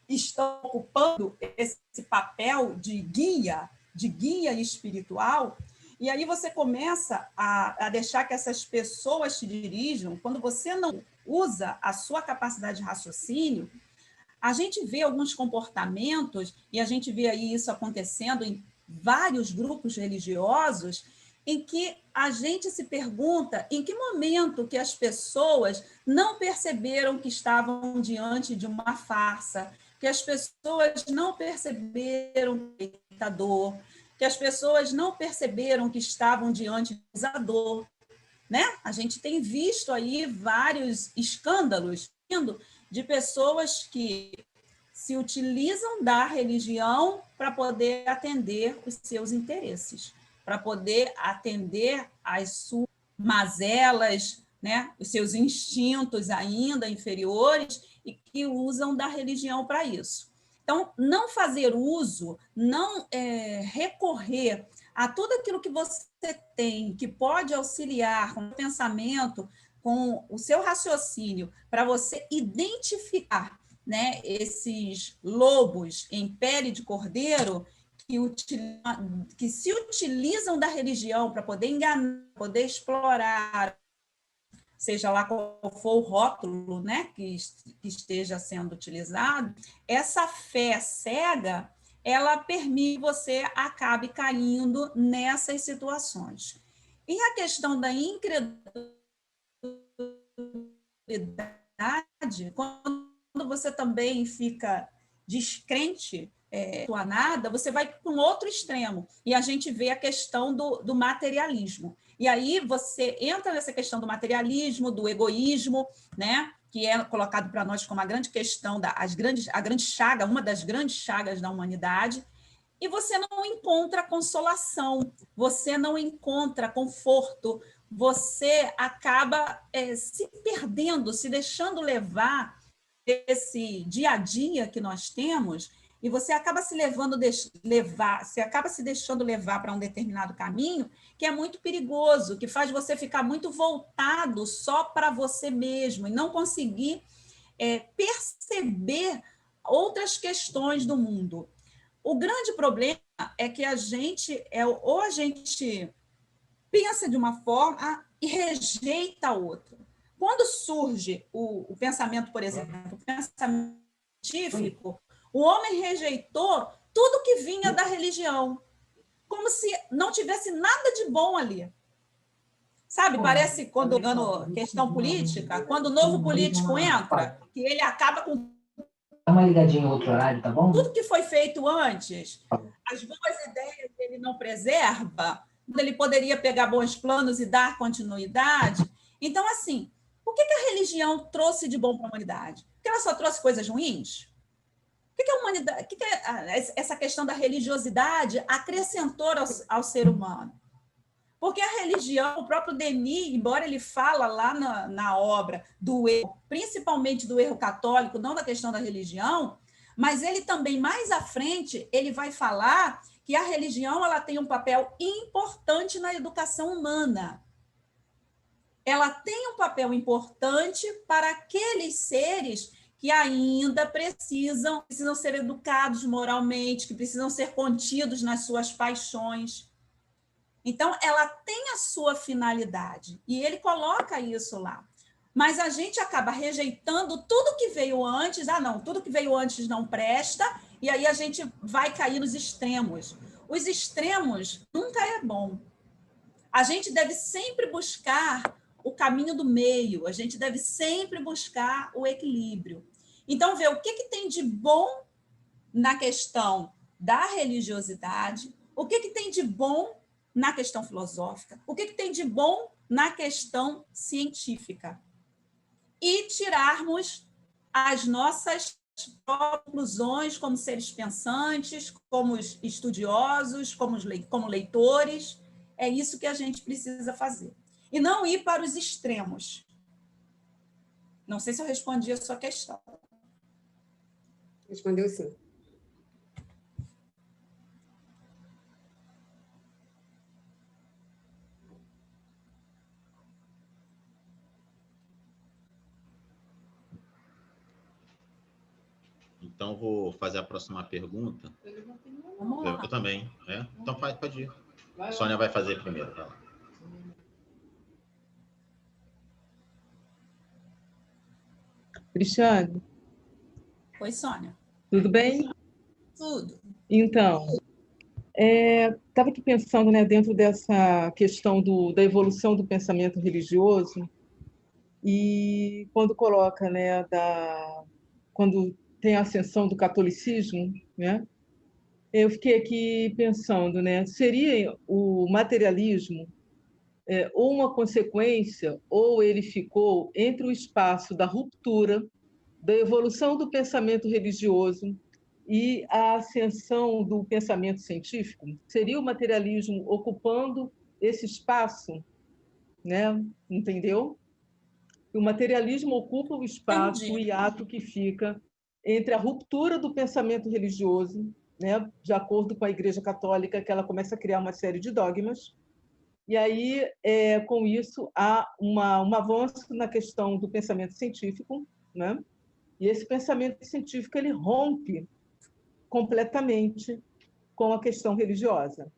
estão ocupando esse papel de guia espiritual, e aí você começa a deixar que essas pessoas te dirijam. Quando você não usa a sua capacidade de raciocínio, a gente vê alguns comportamentos, e a gente vê aí isso acontecendo em vários grupos religiosos, em que a gente se pergunta em que momento que as pessoas não perceberam que estavam diante de uma farsa, que as pessoas não perceberam que a dor, que as pessoas não perceberam que estavam diante de um acusador, né? A gente tem visto aí vários escândalos de pessoas que se utilizam da religião para poder atender os seus interesses, para poder atender às suas mazelas, né? Os seus instintos ainda inferiores, e que usam da religião para isso. Então, não fazer uso, não recorrer a tudo aquilo que você tem, que pode auxiliar com o pensamento, com o seu raciocínio, para você identificar, né, esses lobos em pele de cordeiro que se utilizam da religião para poder enganar, poder explorar, seja lá qual for o rótulo, né, que esteja sendo utilizado, essa fé cega, ela permite que você acabe caindo nessas situações. E a questão da incredulidade, quando você também fica descrente, a nada, você vai para um outro extremo. E a gente vê a questão do materialismo. E aí você entra nessa questão do materialismo, do egoísmo, né? Que é colocado para nós como a grande questão, a grande chaga, uma das grandes chagas da humanidade, e você não encontra consolação, você não encontra conforto, você acaba se perdendo, se deixando levar esse dia a dia que nós temos, e você acaba você acaba se deixando levar para um determinado caminho que é muito perigoso, que faz você ficar muito voltado só para você mesmo e não conseguir perceber outras questões do mundo. O grande problema é que a gente pensa de uma forma e rejeita a outra. Quando surge o pensamento, por exemplo, o pensamento científico, o homem rejeitou tudo que vinha da religião, como se não tivesse nada de bom ali. Sabe, parece quando ganhando questão política, quando o novo político entra, que ele acaba com dá uma ligadinha em outro horário, tá bom? tudo que foi feito antes, as boas ideias ele não preserva, ele poderia pegar bons planos e dar continuidade. Então, assim, o que a religião trouxe de bom para a humanidade? Porque ela só trouxe coisas ruins? O que a humanidade, essa questão da religiosidade acrescentou ao ser humano? Porque a religião, o próprio Denis, embora ele fala lá na obra do erro, principalmente do erro católico, não da questão da religião, mas ele também, mais à frente, ele vai falar que a religião ela tem um papel importante na educação humana. Ela tem um papel importante para aqueles seres que ainda precisam ser educados moralmente, que precisam ser contidos nas suas paixões. Então, ela tem a sua finalidade, e ele coloca isso lá. Mas a gente acaba rejeitando tudo que veio antes, não, tudo que veio antes não presta, e aí a gente vai cair nos extremos. os extremos nunca é bom. A gente deve sempre buscar o caminho do meio, a gente deve sempre buscar o equilíbrio. Então, ver o que tem de bom na questão da religiosidade, o que tem de bom na questão filosófica, o que tem de bom na questão científica. E tirarmos as nossas conclusões como seres pensantes, como estudiosos, como leitores. É isso que a gente precisa fazer. E não ir para os extremos. Não sei se eu respondi a sua questão. Respondeu sim. Então, vou fazer a próxima pergunta. Vamos lá. Eu também. Então, pode ir. A Sônia vai fazer primeiro. Vai lá. Cristiane? Oi, Sônia. Tudo bem? Tudo. Então, estava aqui pensando, né, dentro dessa questão da evolução do pensamento religioso, e quando coloca, né, quando tem a ascensão do catolicismo, né, eu fiquei aqui pensando, né, seria o materialismo ou uma consequência, ou ele ficou entre o espaço da ruptura, da evolução do pensamento religioso e a ascensão do pensamento científico? Seria o materialismo ocupando esse espaço, né? Entendeu? O materialismo ocupa o espaço, Entendi. o hiato que fica entre a ruptura do pensamento religioso, né? De acordo com a Igreja Católica, que ela começa a criar uma série de dogmas, e aí, com isso, há um avanço na questão do pensamento científico, né? E esse pensamento científico ele rompe completamente com a questão religiosa.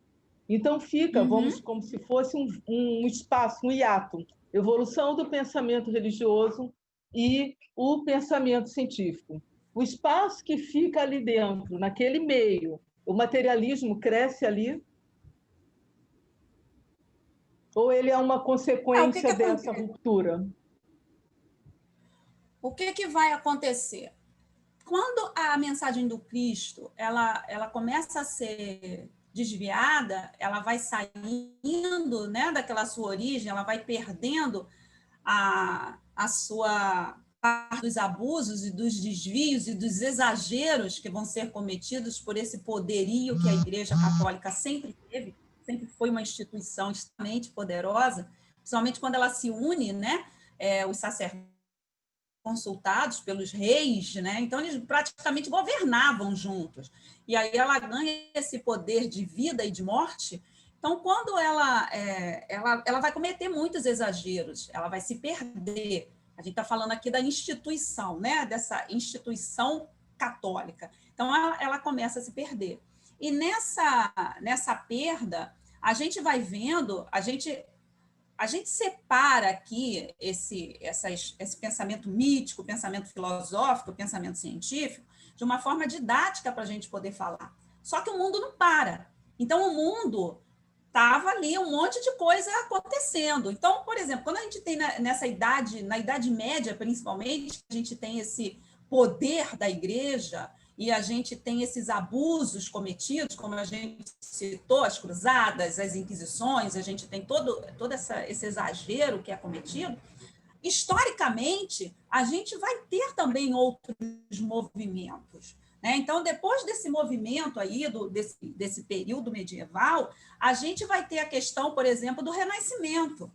Então fica, vamos, como se fosse um espaço, um hiato, evolução do pensamento religioso e o pensamento científico. O espaço que fica ali dentro, naquele meio, o materialismo cresce ali, ou ele é uma consequência dessa ruptura? O que vai acontecer? Quando a mensagem do Cristo ela começa a ser desviada, ela vai saindo, né, daquela sua origem, ela vai perdendo a sua parte dos abusos e dos desvios e dos exageros que vão ser cometidos por esse poderio que a Igreja Católica sempre teve, sempre foi uma instituição extremamente poderosa, principalmente quando ela se une, né, os sacerdotes consultados pelos reis, né? Então eles praticamente governavam juntos. E aí ela ganha esse poder de vida e de morte. Então, quando ela vai cometer muitos exageros, ela vai se perder. A gente está falando aqui da instituição, né? Dessa instituição católica. Então, ela começa a se perder. E nessa perda, a gente vai vendo, a gente separa aqui esse pensamento mítico, pensamento filosófico, pensamento científico, de uma forma didática para a gente poder falar. Só que o mundo não para. Então, o mundo estava ali um monte de coisa acontecendo. Então, por exemplo, quando a gente tem na Idade Média, principalmente, a gente tem esse poder da igreja e a gente tem esses abusos cometidos, como a gente citou, as cruzadas, as inquisições, a gente tem todo esse exagero que é cometido. Historicamente, a gente vai ter também outros movimentos, né? Então, depois desse movimento aí, desse período medieval, a gente vai ter a questão, por exemplo, do Renascimento.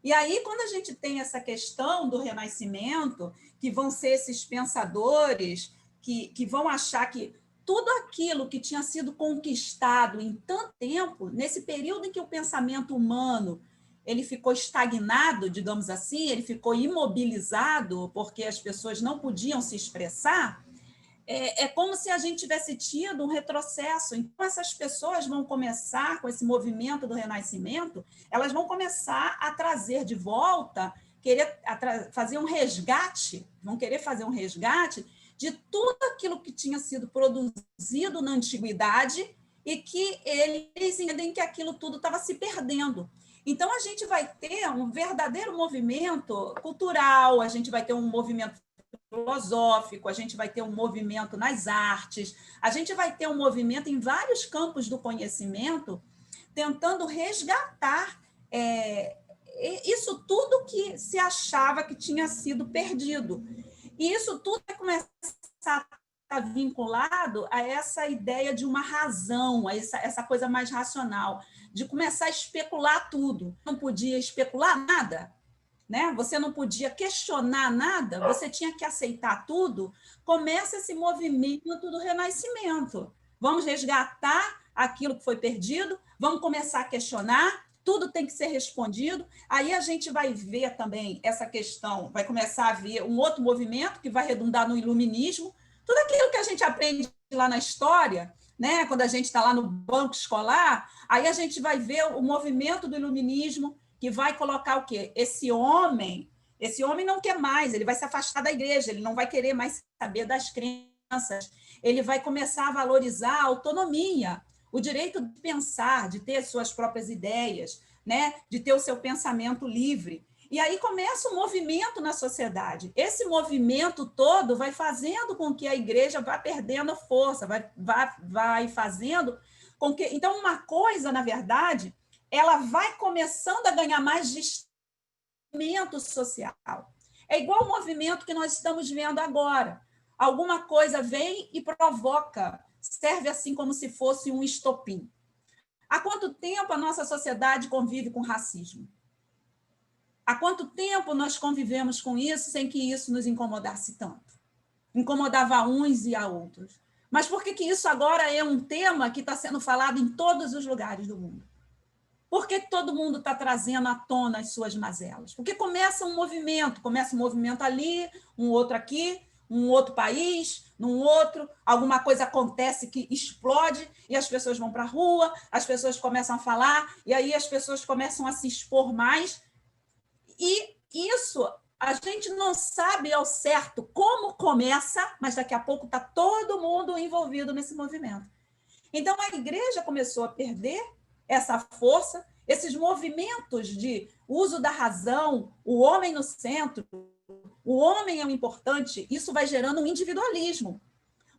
E aí, quando a gente tem essa questão do Renascimento, que vão ser esses pensadores que vão achar que tudo aquilo que tinha sido conquistado em tanto tempo, nesse período em que o pensamento humano ele ficou estagnado, digamos assim, ele ficou imobilizado porque as pessoas não podiam se expressar, é como se a gente tivesse tido um retrocesso. Então, essas pessoas vão começar, com esse movimento do Renascimento, elas vão começar a trazer de volta, fazer um resgate, vão querer fazer um resgate de tudo aquilo que tinha sido produzido na antiguidade e que eles entendem que aquilo tudo estava se perdendo. Então, a gente vai ter um verdadeiro movimento cultural, a gente vai ter um movimento filosófico, a gente vai ter um movimento nas artes, a gente vai ter um movimento em vários campos do conhecimento, tentando resgatar isso tudo que se achava que tinha sido perdido. E isso tudo vai começar a estar vinculado a essa ideia de uma razão, a essa coisa mais racional, de começar a especular tudo. Não podia especular nada, né? Você não podia questionar nada, você tinha que aceitar tudo. Começa esse movimento do renascimento. Vamos resgatar aquilo que foi perdido, vamos começar a questionar, tudo tem que ser respondido. Aí a gente vai ver também essa questão, vai começar a ver um outro movimento que vai redundar no iluminismo, tudo aquilo que a gente aprende lá na história, né? Quando a gente está lá no banco escolar, aí a gente vai ver o movimento do iluminismo, que vai colocar o quê? Esse homem não quer mais, ele vai se afastar da igreja, ele não vai querer mais saber das crenças, ele vai começar a valorizar a autonomia, o direito de pensar, de ter suas próprias ideias, né? De ter o seu pensamento livre. E aí começa um movimento na sociedade. Esse movimento todo vai fazendo com que a igreja vá perdendo força, vai fazendo com que... Então, uma coisa, na verdade, ela vai começando a ganhar mais discernimento social. É igual o movimento que nós estamos vendo agora. Alguma coisa vem e provoca, serve assim como se fosse um estopim. Há quanto tempo a nossa sociedade convive com racismo? Há quanto tempo nós convivemos com isso sem que isso nos incomodasse tanto? Incomodava uns e a outros. Mas por que isso agora é um tema que está sendo falado em todos os lugares do mundo? Por que todo mundo está trazendo à tona as suas mazelas? Porque começa um movimento ali, um outro aqui, um outro país, num outro, alguma coisa acontece que explode e as pessoas vão para a rua, as pessoas começam a falar, e aí as pessoas começam a se expor mais. E isso a gente não sabe ao certo como começa, mas daqui a pouco está todo mundo envolvido nesse movimento. Então, a igreja começou a perder essa força, esses movimentos de uso da razão, o homem no centro, o homem é o importante, isso vai gerando um individualismo,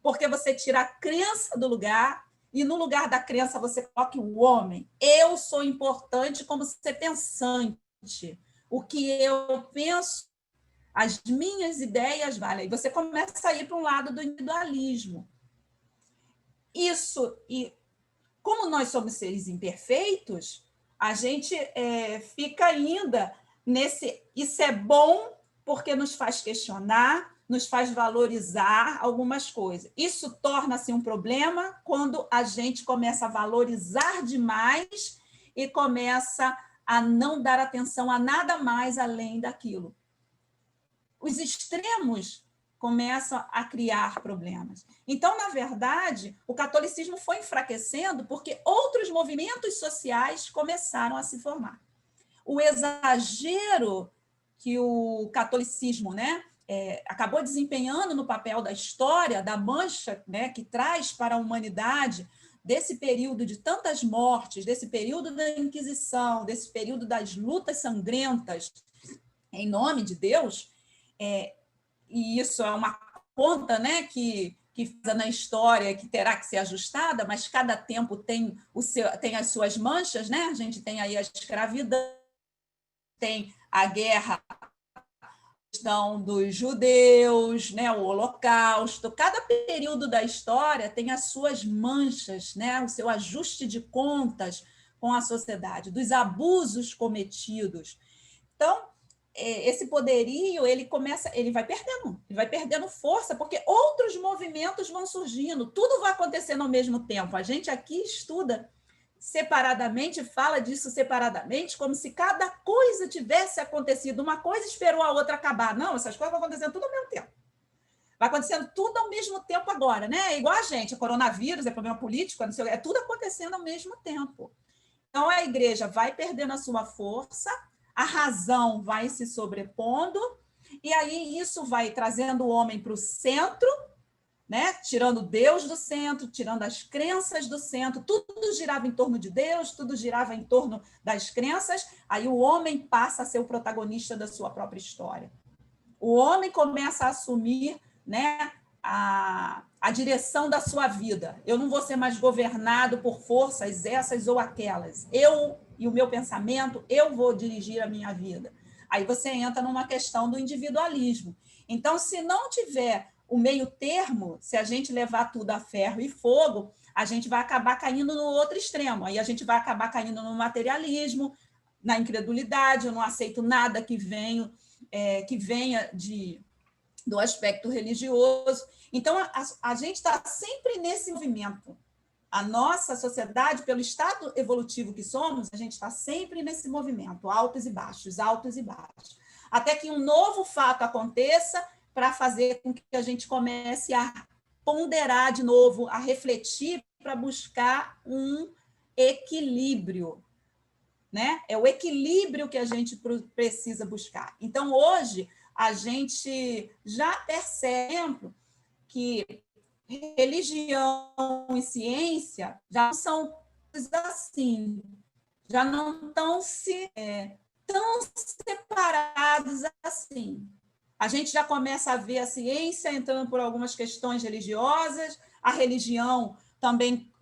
porque você tira a crença do lugar e no lugar da crença você coloca o homem. Eu sou importante como ser pensante. O que eu penso, as minhas ideias valem. E você começa a ir para um lado do individualismo. Isso, e como nós somos seres imperfeitos, a gente fica ainda nesse... Isso é bom porque nos faz questionar, nos faz valorizar algumas coisas. Isso torna-se um problema quando a gente começa a valorizar demais e começa a não dar atenção a nada mais além daquilo. Os extremos começam a criar problemas. Então, na verdade, o catolicismo foi enfraquecendo porque outros movimentos sociais começaram a se formar. O exagero que o catolicismo, né, acabou desempenhando no papel da história, da mancha, né, que traz para a humanidade, desse período de tantas mortes, desse período da Inquisição, desse período das lutas sangrentas em nome de Deus, e isso é uma conta, né, que fica na história, que terá que ser ajustada, mas cada tempo tem as suas manchas, né? A gente tem aí a escravidão, tem a guerra, questão dos judeus, né, o Holocausto. Cada período da história tem as suas manchas, né, o seu ajuste de contas com a sociedade, dos abusos cometidos. Então, esse poderio, ele vai perdendo força, porque outros movimentos vão surgindo, tudo vai acontecendo ao mesmo tempo. A gente aqui estuda separadamente, fala disso separadamente, como se cada coisa tivesse acontecido. Uma coisa esperou a outra acabar. Não, essas coisas vão acontecendo tudo ao mesmo tempo. Vai acontecendo tudo ao mesmo tempo agora, né? É igual a gente, coronavírus, é problema político, é tudo acontecendo ao mesmo tempo. Então, a igreja vai perdendo a sua força, a razão vai se sobrepondo, e aí isso vai trazendo o homem para o centro, né? Tirando Deus do centro, tirando as crenças do centro, tudo girava em torno de Deus, tudo girava em torno das crenças, aí o homem passa a ser o protagonista da sua própria história. O homem começa a assumir, né, a direção da sua vida. Eu não vou ser mais governado por forças essas ou aquelas. Eu e o meu pensamento, eu vou dirigir a minha vida. Aí você entra numa questão do individualismo. Então, se não tiver o meio termo, se a gente levar tudo a ferro e fogo, a gente vai acabar caindo no outro extremo. Aí a gente vai acabar caindo no materialismo, na incredulidade, eu não aceito nada que venha do aspecto religioso. Então, a gente está sempre nesse movimento. A nossa sociedade, pelo estado evolutivo que somos, a gente está sempre nesse movimento, altos e baixos, altos e baixos. Até que um novo fato aconteça para fazer com que a gente comece a ponderar de novo, a refletir para buscar um equilíbrio, né? É o equilíbrio que a gente precisa buscar. Então, hoje, a gente já percebe que religião e ciência já não são assim, já não estão tão separados assim. A gente já começa a ver a ciência entrando por algumas questões religiosas, a religião também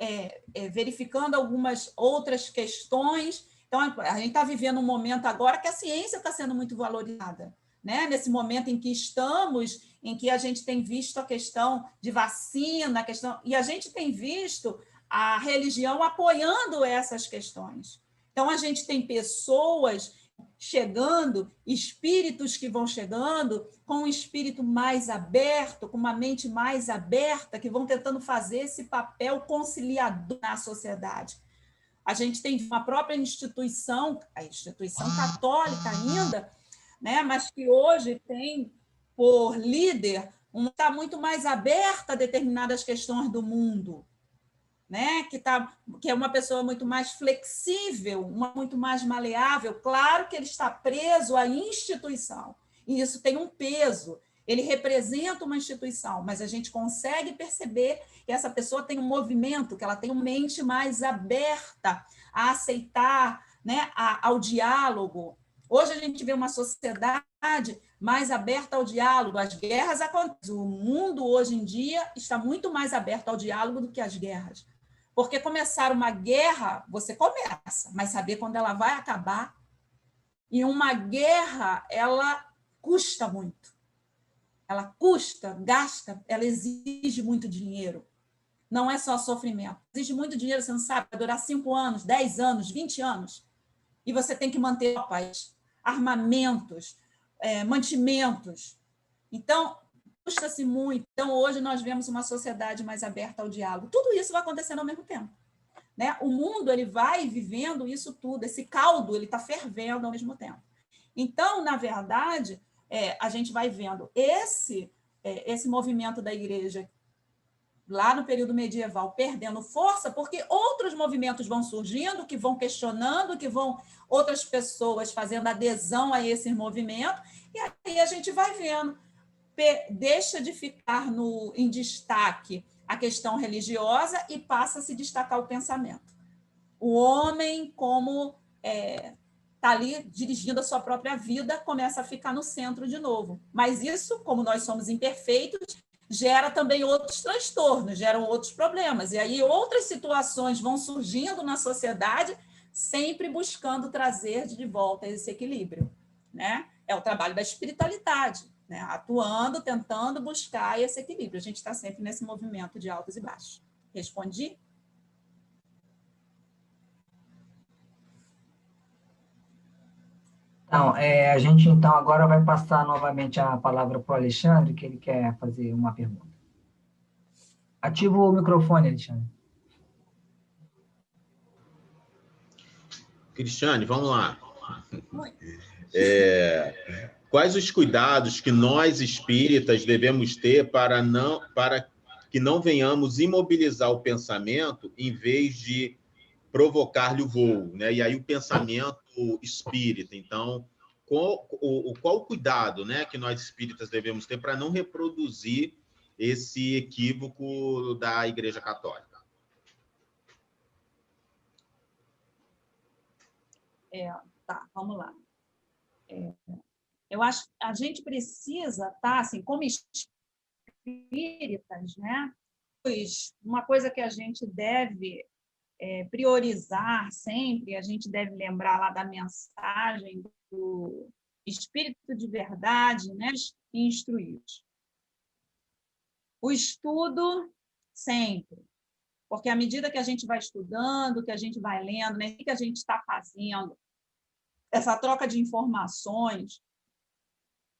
verificando algumas outras questões. Então, a gente está vivendo um momento agora que a ciência está sendo muito valorizada, né? Nesse momento em que estamos, em que a gente tem visto a questão de vacina, e a gente tem visto a religião apoiando essas questões. Então, a gente tem pessoas chegando, espíritos que vão chegando com um espírito mais aberto, com uma mente mais aberta, que vão tentando fazer esse papel conciliador na sociedade. A gente tem uma própria instituição, a instituição católica ainda, né, mas que hoje tem por líder está muito mais aberta a determinadas questões do mundo, né? Que é uma pessoa muito mais flexível, muito mais maleável. Claro que ele está preso à instituição, e isso tem um peso. Ele representa uma instituição, mas a gente consegue perceber que essa pessoa tem um movimento, que ela tem uma mente mais aberta a aceitar, né, ao diálogo. Hoje a gente vê uma sociedade mais aberta ao diálogo. As guerras acontecem. O mundo, hoje em dia, está muito mais aberto ao diálogo do que as guerras. Porque começar uma guerra, você começa, mas saber quando ela vai acabar. E uma guerra, ela custa muito. Ela custa, gasta, ela exige muito dinheiro. Não é só sofrimento. Exige muito dinheiro, você não sabe, vai durar 5 anos, 10 anos, 20 anos. E você tem que manter tropas, armamentos, mantimentos. Então, custa-se muito. Então, hoje nós vemos uma sociedade mais aberta ao diálogo. Tudo isso vai acontecendo ao mesmo tempo, né? O mundo ele vai vivendo isso tudo, esse caldo ele está fervendo ao mesmo tempo. Então, na verdade, a gente vai vendo esse movimento da igreja lá no período medieval perdendo força, porque outros movimentos vão surgindo, que vão questionando, que vão outras pessoas fazendo adesão a esse movimento, e aí a gente vai vendo, deixa de ficar em destaque a questão religiosa e passa a se destacar o pensamento. O homem, como está ali dirigindo a sua própria vida, começa a ficar no centro de novo. Mas isso, como nós somos imperfeitos, gera também outros transtornos, geram outros problemas. E aí outras situações vão surgindo na sociedade, sempre buscando trazer de volta esse equilíbrio, né? É o trabalho da espiritualidade, né? Atuando, tentando buscar esse equilíbrio. A gente está sempre nesse movimento de altos e baixos. Respondi? Então, a gente então agora vai passar novamente a palavra para o Alexandre, que ele quer fazer uma pergunta. Ativa o microfone, Alexandre. Cristiane, vamos lá. Quais os cuidados que nós espíritas devemos ter para que não venhamos imobilizar o pensamento em vez de provocar-lhe o voo, né? E aí o pensamento espírita. Então, qual o cuidado, né, que nós espíritas devemos ter para não reproduzir esse equívoco da Igreja Católica. Tá, vamos lá. Eu acho que a gente precisa estar, assim, como espíritas, né? Uma coisa que a gente deve priorizar sempre, a gente deve lembrar lá da mensagem do Espírito de Verdade, né? E instruídos. O estudo sempre, porque à medida que a gente vai estudando, que a gente vai lendo, né? O que a gente está fazendo, essa troca de informações,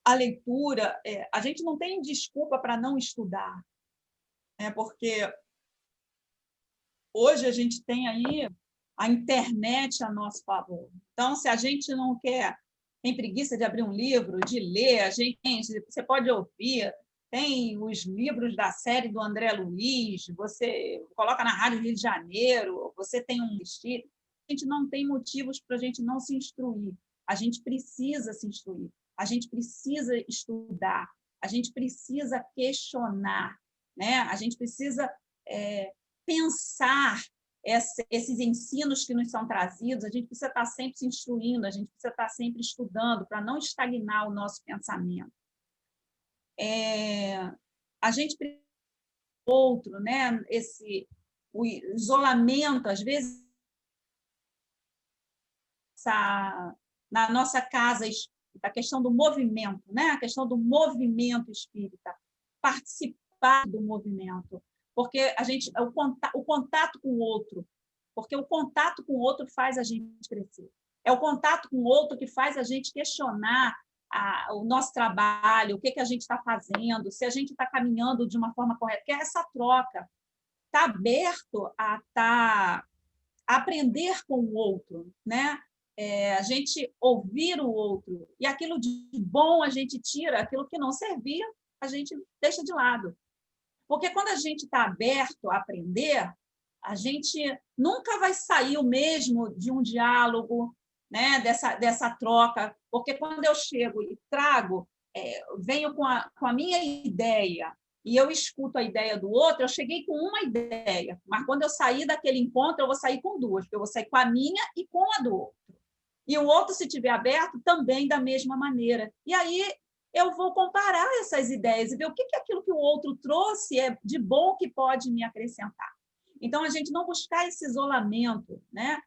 a leitura, a gente não tem desculpa para não estudar, né? Porque hoje a gente tem aí a internet a nosso favor. Então, se a gente não tem preguiça de abrir um livro, de ler, você pode ouvir, tem os livros da série do André Luiz, você coloca na Rádio Rio de Janeiro, você tem um estilo. A gente não tem motivos para a gente não se instruir. A gente precisa se instruir, a gente precisa estudar, a gente precisa questionar, né? A gente precisa pensar esses ensinos que nos são trazidos, a gente precisa estar sempre se instruindo, a gente precisa estar sempre estudando para não estagnar o nosso pensamento. A gente precisa outro, né? O isolamento, às vezes, na nossa casa, a questão do movimento, né? A questão do movimento espírita, participar do movimento, porque o contato com o outro, porque o contato com o outro faz a gente crescer. É o contato com o outro que faz a gente questionar o nosso trabalho, o que a gente está fazendo, se a gente está caminhando de uma forma correta, que é essa troca. Está aberto a aprender com o outro, né? A gente ouvir o outro, e aquilo de bom a gente tira, aquilo que não servia, a gente deixa de lado. Porque quando a gente está aberto a aprender, a gente nunca vai sair o mesmo de um diálogo, né? dessa troca, porque quando eu chego e trago, venho com a minha ideia, e eu escuto a ideia do outro, eu cheguei com uma ideia, mas quando eu sair daquele encontro, eu vou sair com duas, porque eu vou sair com a minha e com a do outro. E o outro, se estiver aberto, também da mesma maneira. E aí eu vou comparar essas ideias e ver o que aquilo que o outro trouxe é de bom que pode me acrescentar. Então, a gente não buscar esse isolamento, né?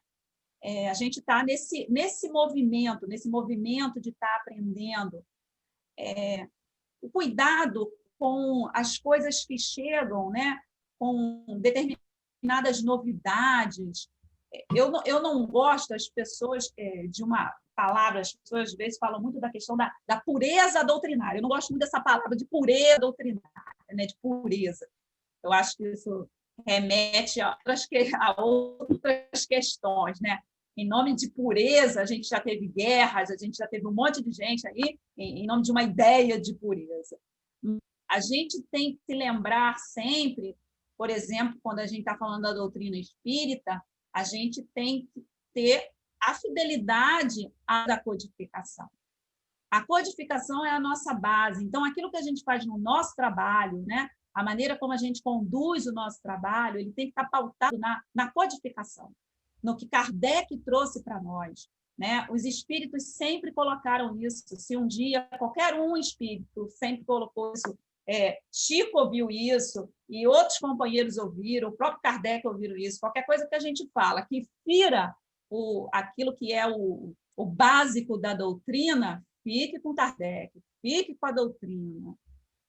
A gente está nesse movimento de estar aprendendo. O cuidado com as coisas que chegam, né? Com determinadas novidades. Eu não gosto, as pessoas, de uma palavra, as pessoas às vezes falam muito da questão da pureza doutrinária. Eu não gosto muito dessa palavra de pureza doutrinária, né? De pureza. Eu acho que isso remete a outras questões, né? Em nome de pureza, a gente já teve guerras, a gente já teve um monte de gente aí em nome de uma ideia de pureza. A gente tem que se lembrar sempre, por exemplo, quando a gente está falando da doutrina espírita, a gente tem que ter a fidelidade da codificação. A codificação é a nossa base. Então, aquilo que a gente faz no nosso trabalho, né? A maneira como a gente conduz o nosso trabalho, ele tem que estar pautado na codificação, no que Kardec trouxe para nós, né? Os espíritos sempre colocaram isso. Se um dia qualquer espírito sempre colocou isso, Chico ouviu isso, e outros companheiros ouviram, o próprio Kardec ouviu isso, qualquer coisa que a gente fala, que fira aquilo que é o básico da doutrina, fique com Kardec, fique com a doutrina,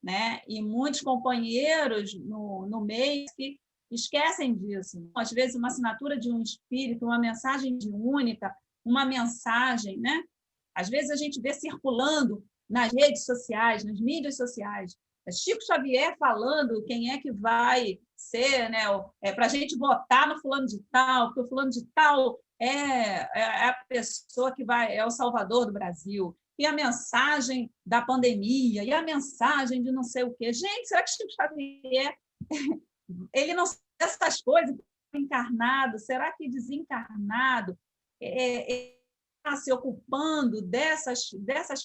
né? E muitos companheiros no meio que esquecem disso. Às vezes, uma assinatura de um espírito, uma mensagem única, uma mensagem, né? Às vezes, a gente vê circulando nas redes sociais, nas mídias sociais, Chico Xavier falando quem é que vai ser, né? Para a gente votar no fulano de tal, porque o fulano de tal é a pessoa que é o salvador do Brasil. E a mensagem da pandemia, e a mensagem de não sei o quê. Gente, será que Chico Xavier ele não sabe essas coisas encarnado? Será que desencarnado está se ocupando dessas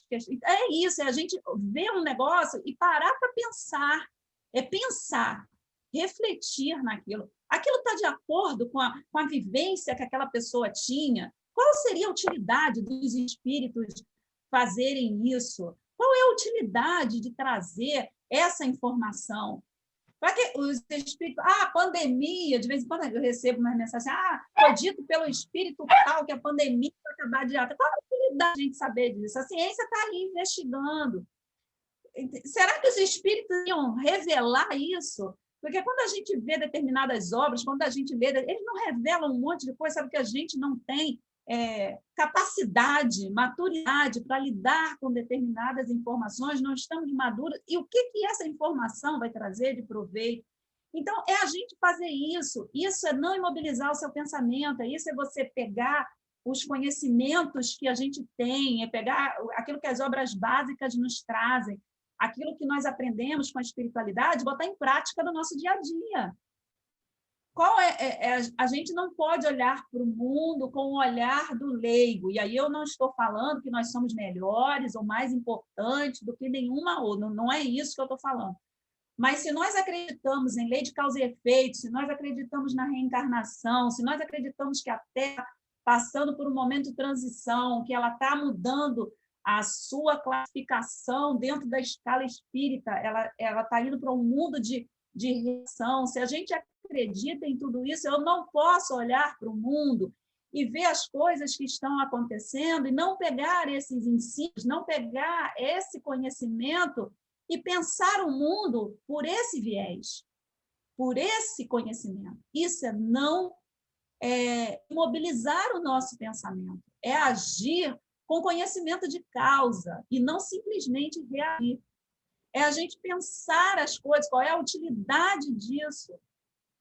questões? É isso, é a gente ver um negócio e parar para pensar. é pensar, refletir naquilo. Aquilo está de acordo com a vivência que aquela pessoa tinha? Qual seria a utilidade dos espíritos fazerem isso? Qual é a utilidade de trazer essa informação? Para que os espíritos... pandemia, de vez em quando eu recebo uma mensagem, foi dito pelo espírito tal que a pandemia vai acabar de... Qual é a utilidade de a gente saber disso? A ciência está aí investigando. Será que os espíritos iam revelar isso? Porque quando a gente vê determinadas obras, quando a gente vê... Eles não revelam um monte de coisa, sabe que a gente não tem capacidade, maturidade para lidar com determinadas informações, não estamos maduros, e o que essa informação vai trazer de proveito? Então, é a gente fazer isso é não imobilizar o seu pensamento, isso é você pegar os conhecimentos que a gente tem, é pegar aquilo que as obras básicas nos trazem, aquilo que nós aprendemos com a espiritualidade, botar em prática no nosso dia a dia. A gente não pode olhar para o mundo com o olhar do leigo, e aí eu não estou falando que nós somos melhores ou mais importantes do que nenhuma outra, não é isso que eu estou falando. Mas se nós acreditamos em lei de causa e efeito, se nós acreditamos na reencarnação, se nós acreditamos que a Terra, passando por um momento de transição, que ela está mudando a sua classificação dentro da escala espírita, ela está indo para um mundo de reação, se a gente acredita em tudo isso, eu não posso olhar para o mundo e ver as coisas que estão acontecendo e não pegar esses ensinos, não pegar esse conhecimento e pensar o mundo por esse viés, por esse conhecimento. Isso é não imobilizar o nosso pensamento, é agir com conhecimento de causa e não simplesmente reagir. É a gente pensar as coisas, qual é a utilidade disso,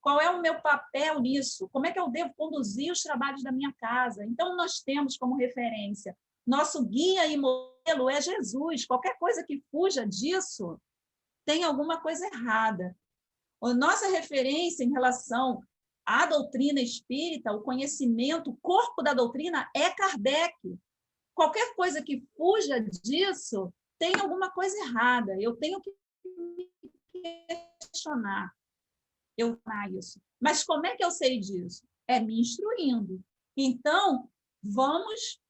qual é o meu papel nisso, como é que eu devo conduzir os trabalhos da minha casa. Então, nós temos como referência, nosso guia e modelo é Jesus. Qualquer coisa que fuja disso tem alguma coisa errada. A nossa referência em relação à doutrina espírita, o conhecimento, o corpo da doutrina é Kardec. Qualquer coisa que fuja disso tem alguma coisa errada. Eu tenho que me questionar. Isso. Mas como é que eu sei disso? É me instruindo. Então, vamos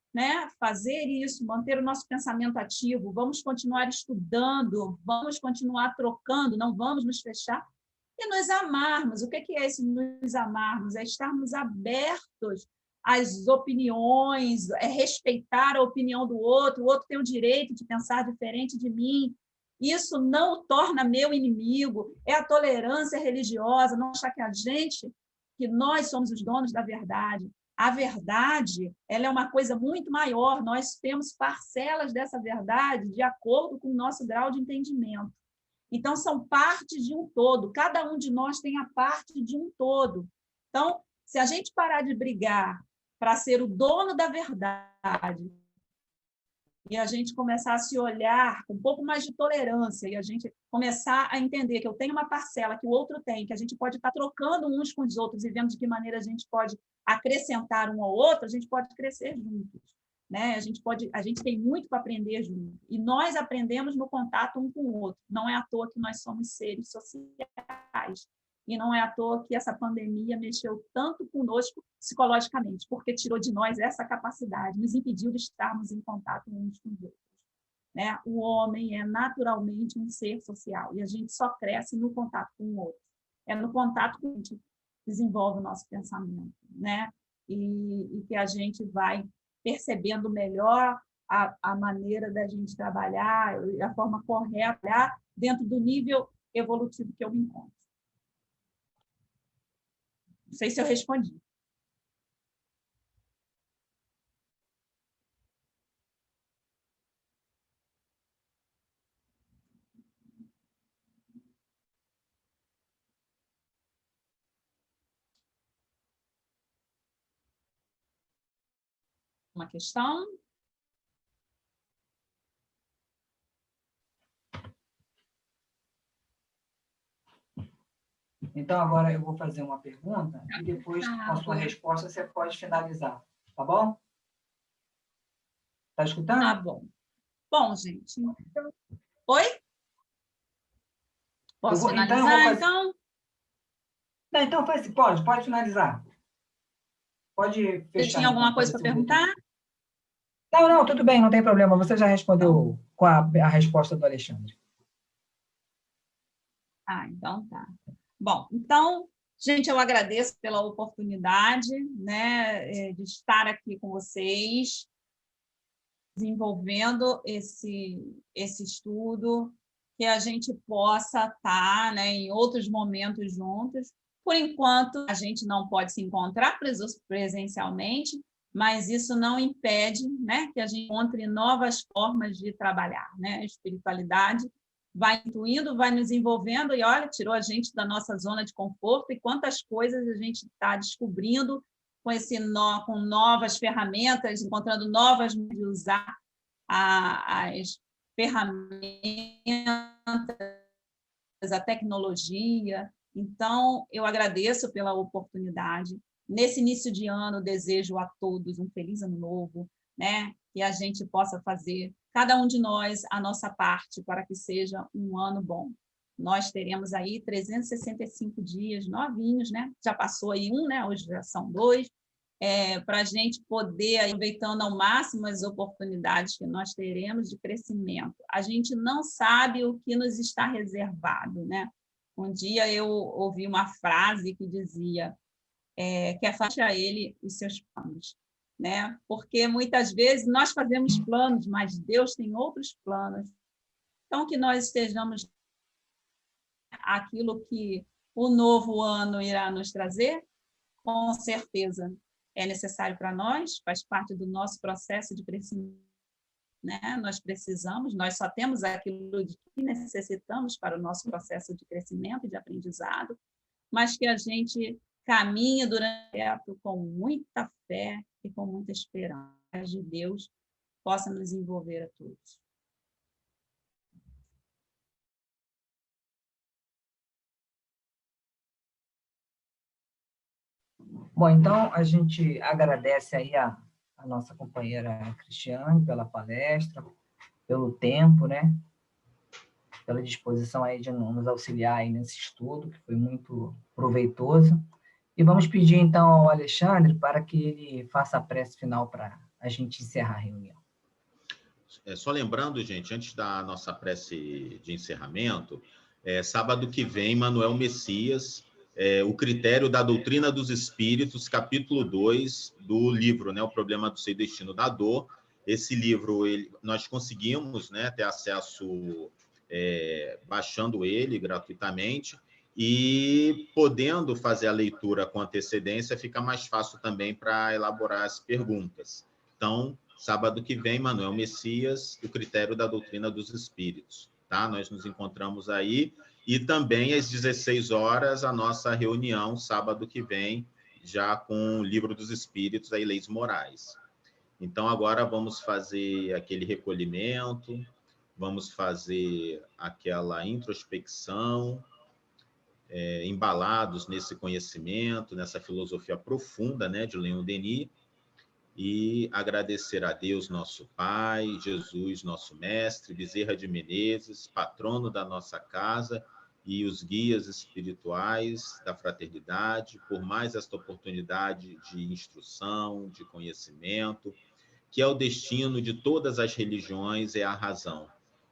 fazer isso, manter o nosso pensamento ativo, vamos continuar estudando, vamos continuar trocando, não vamos nos fechar e nos amarmos. O que é esse nos amarmos? É estarmos abertos às opiniões, é respeitar a opinião do outro, o outro tem o direito de pensar diferente de mim. Isso não o torna meu inimigo, é a tolerância religiosa, não achar que nós somos os donos da verdade. A verdade, ela é uma coisa muito maior, nós temos parcelas dessa verdade de acordo com o nosso grau de entendimento. Então, são partes de um todo, cada um de nós tem a parte de um todo. Então, se a gente parar de brigar para ser o dono da verdade, e a gente começar a se olhar com um pouco mais de tolerância, e a gente começar a entender que eu tenho uma parcela que o outro tem, que a gente pode estar trocando uns com os outros e vendo de que maneira a gente pode acrescentar um ao outro, a gente pode crescer juntos. A gente tem muito para aprender junto. E nós aprendemos no contato um com o outro. Não é à toa que nós somos seres sociais. E não é à toa que essa pandemia mexeu tanto conosco psicologicamente, porque tirou de nós essa capacidade, nos impediu de estarmos em contato uns com os outros. O homem é naturalmente um ser social, e a gente só cresce no contato com o outro. É no contato que a gente desenvolve o nosso pensamento, e que a gente vai percebendo melhor a maneira da gente trabalhar, a forma correta, dentro do nível evolutivo que eu me encontro. Não sei se eu respondi. Uma questão? Então, agora eu vou fazer uma pergunta e depois, com a sua resposta, você pode finalizar. Tá bom? Está escutando? Tá bom. Bom, gente. Oi? Posso então, finalizar, então? Não, então pode finalizar. Pode Você fechar. tinha alguma Então, coisa para perguntar? Não, tudo bem, não tem problema. Você já respondeu com a resposta do Alexandre. Então tá. Bom, então, gente, eu agradeço pela oportunidade, né, de estar aqui com vocês, desenvolvendo esse estudo, que a gente possa estar, né, em outros momentos juntos. Por enquanto, a gente não pode se encontrar presencialmente, mas isso não impede, né, que a gente encontre novas formas de trabalhar, né? A espiritualidade vai intuindo, vai nos envolvendo e, olha, tirou a gente da nossa zona de conforto e quantas coisas a gente está descobrindo com novas ferramentas, encontrando novas maneiras de usar as ferramentas, a tecnologia. Então, eu agradeço pela oportunidade. Nesse início de ano, desejo a todos um feliz ano novo, né? Que a gente possa fazer, cada um de nós, a nossa parte para que seja um ano bom. Nós teremos aí 365 dias novinhos, né? Já passou aí um, né? Hoje já são 2, para a gente poder, aproveitando ao máximo as oportunidades que nós teremos de crescimento. A gente não sabe o que nos está reservado, né? Um dia eu ouvi uma frase que dizia que afaste a ele os seus planos, né? Porque muitas vezes nós fazemos planos, mas Deus tem outros planos. Então, que nós estejamos aquilo que o novo ano irá nos trazer, com certeza é necessário para nós, faz parte do nosso processo de crescimento, né? Nós só temos aquilo de que necessitamos para o nosso processo de crescimento e de aprendizado, mas que a gente caminhe durante o tempo com muita fé e com muita esperança de Deus possa nos envolver a todos. Bom, então a gente agradece aí a nossa companheira Cristiane pela palestra, pelo tempo, né? Pela disposição aí de nos auxiliar aí nesse estudo, que foi muito proveitoso. E vamos pedir então ao Alexandre para que ele faça a prece final para a gente encerrar a reunião. Só lembrando, gente, antes da nossa prece de encerramento, sábado que vem, Manuel Messias, o critério da doutrina dos espíritos, capítulo 2 do livro, né, O Problema do Ser e Destino da Dor. Esse livro, nós conseguimos, né, ter acesso baixando ele gratuitamente e podendo fazer a leitura com antecedência, fica mais fácil também para elaborar as perguntas. Então, sábado que vem, Manuel Messias, o critério da doutrina dos espíritos. Tá? Nós nos encontramos aí. E também às 16 horas, a nossa reunião, sábado que vem, já com o Livro dos Espíritos, a Leis Morais. Então, agora vamos fazer aquele recolhimento, vamos fazer aquela introspecção, embalados nesse conhecimento, nessa filosofia profunda, né, de Leon Denis, e agradecer a Deus, nosso Pai, Jesus, nosso Mestre, Bezerra de Menezes, patrono da nossa casa, e os guias espirituais da fraternidade, por mais esta oportunidade de instrução, de conhecimento, que é o destino de todas as religiões, é a razão.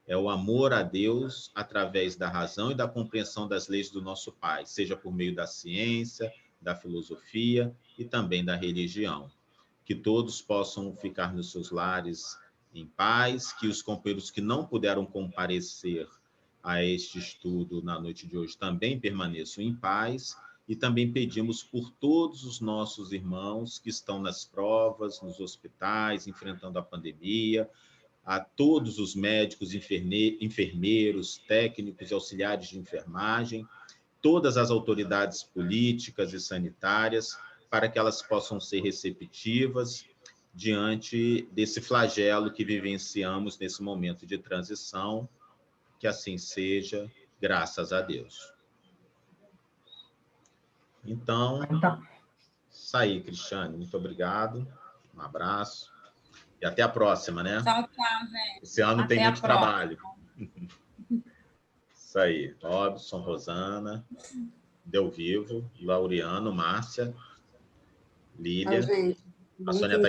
É o amor a Deus através da razão e da compreensão das leis do nosso Pai, seja por meio da ciência, da filosofia e também da religião. Que todos possam ficar nos seus lares em paz, que os companheiros que não puderam comparecer a este estudo na noite de hoje também permaneçam em paz, e também pedimos por todos os nossos irmãos que estão nas provas, nos hospitais, enfrentando a pandemia, a todos os médicos, enfermeiros, técnicos e auxiliares de enfermagem, todas as autoridades políticas e sanitárias, para que elas possam ser receptivas diante desse flagelo que vivenciamos nesse momento de transição. Que assim seja, graças a Deus. Então, isso aí, Cristiane. Muito obrigado. Um abraço. E até a próxima, né? Tchau, tchau, gente. Esse ano tem muito trabalho. Isso aí. Robson, Rosana, Del Vivo, Laureano, Márcia, Lília. Gente, A Sônia está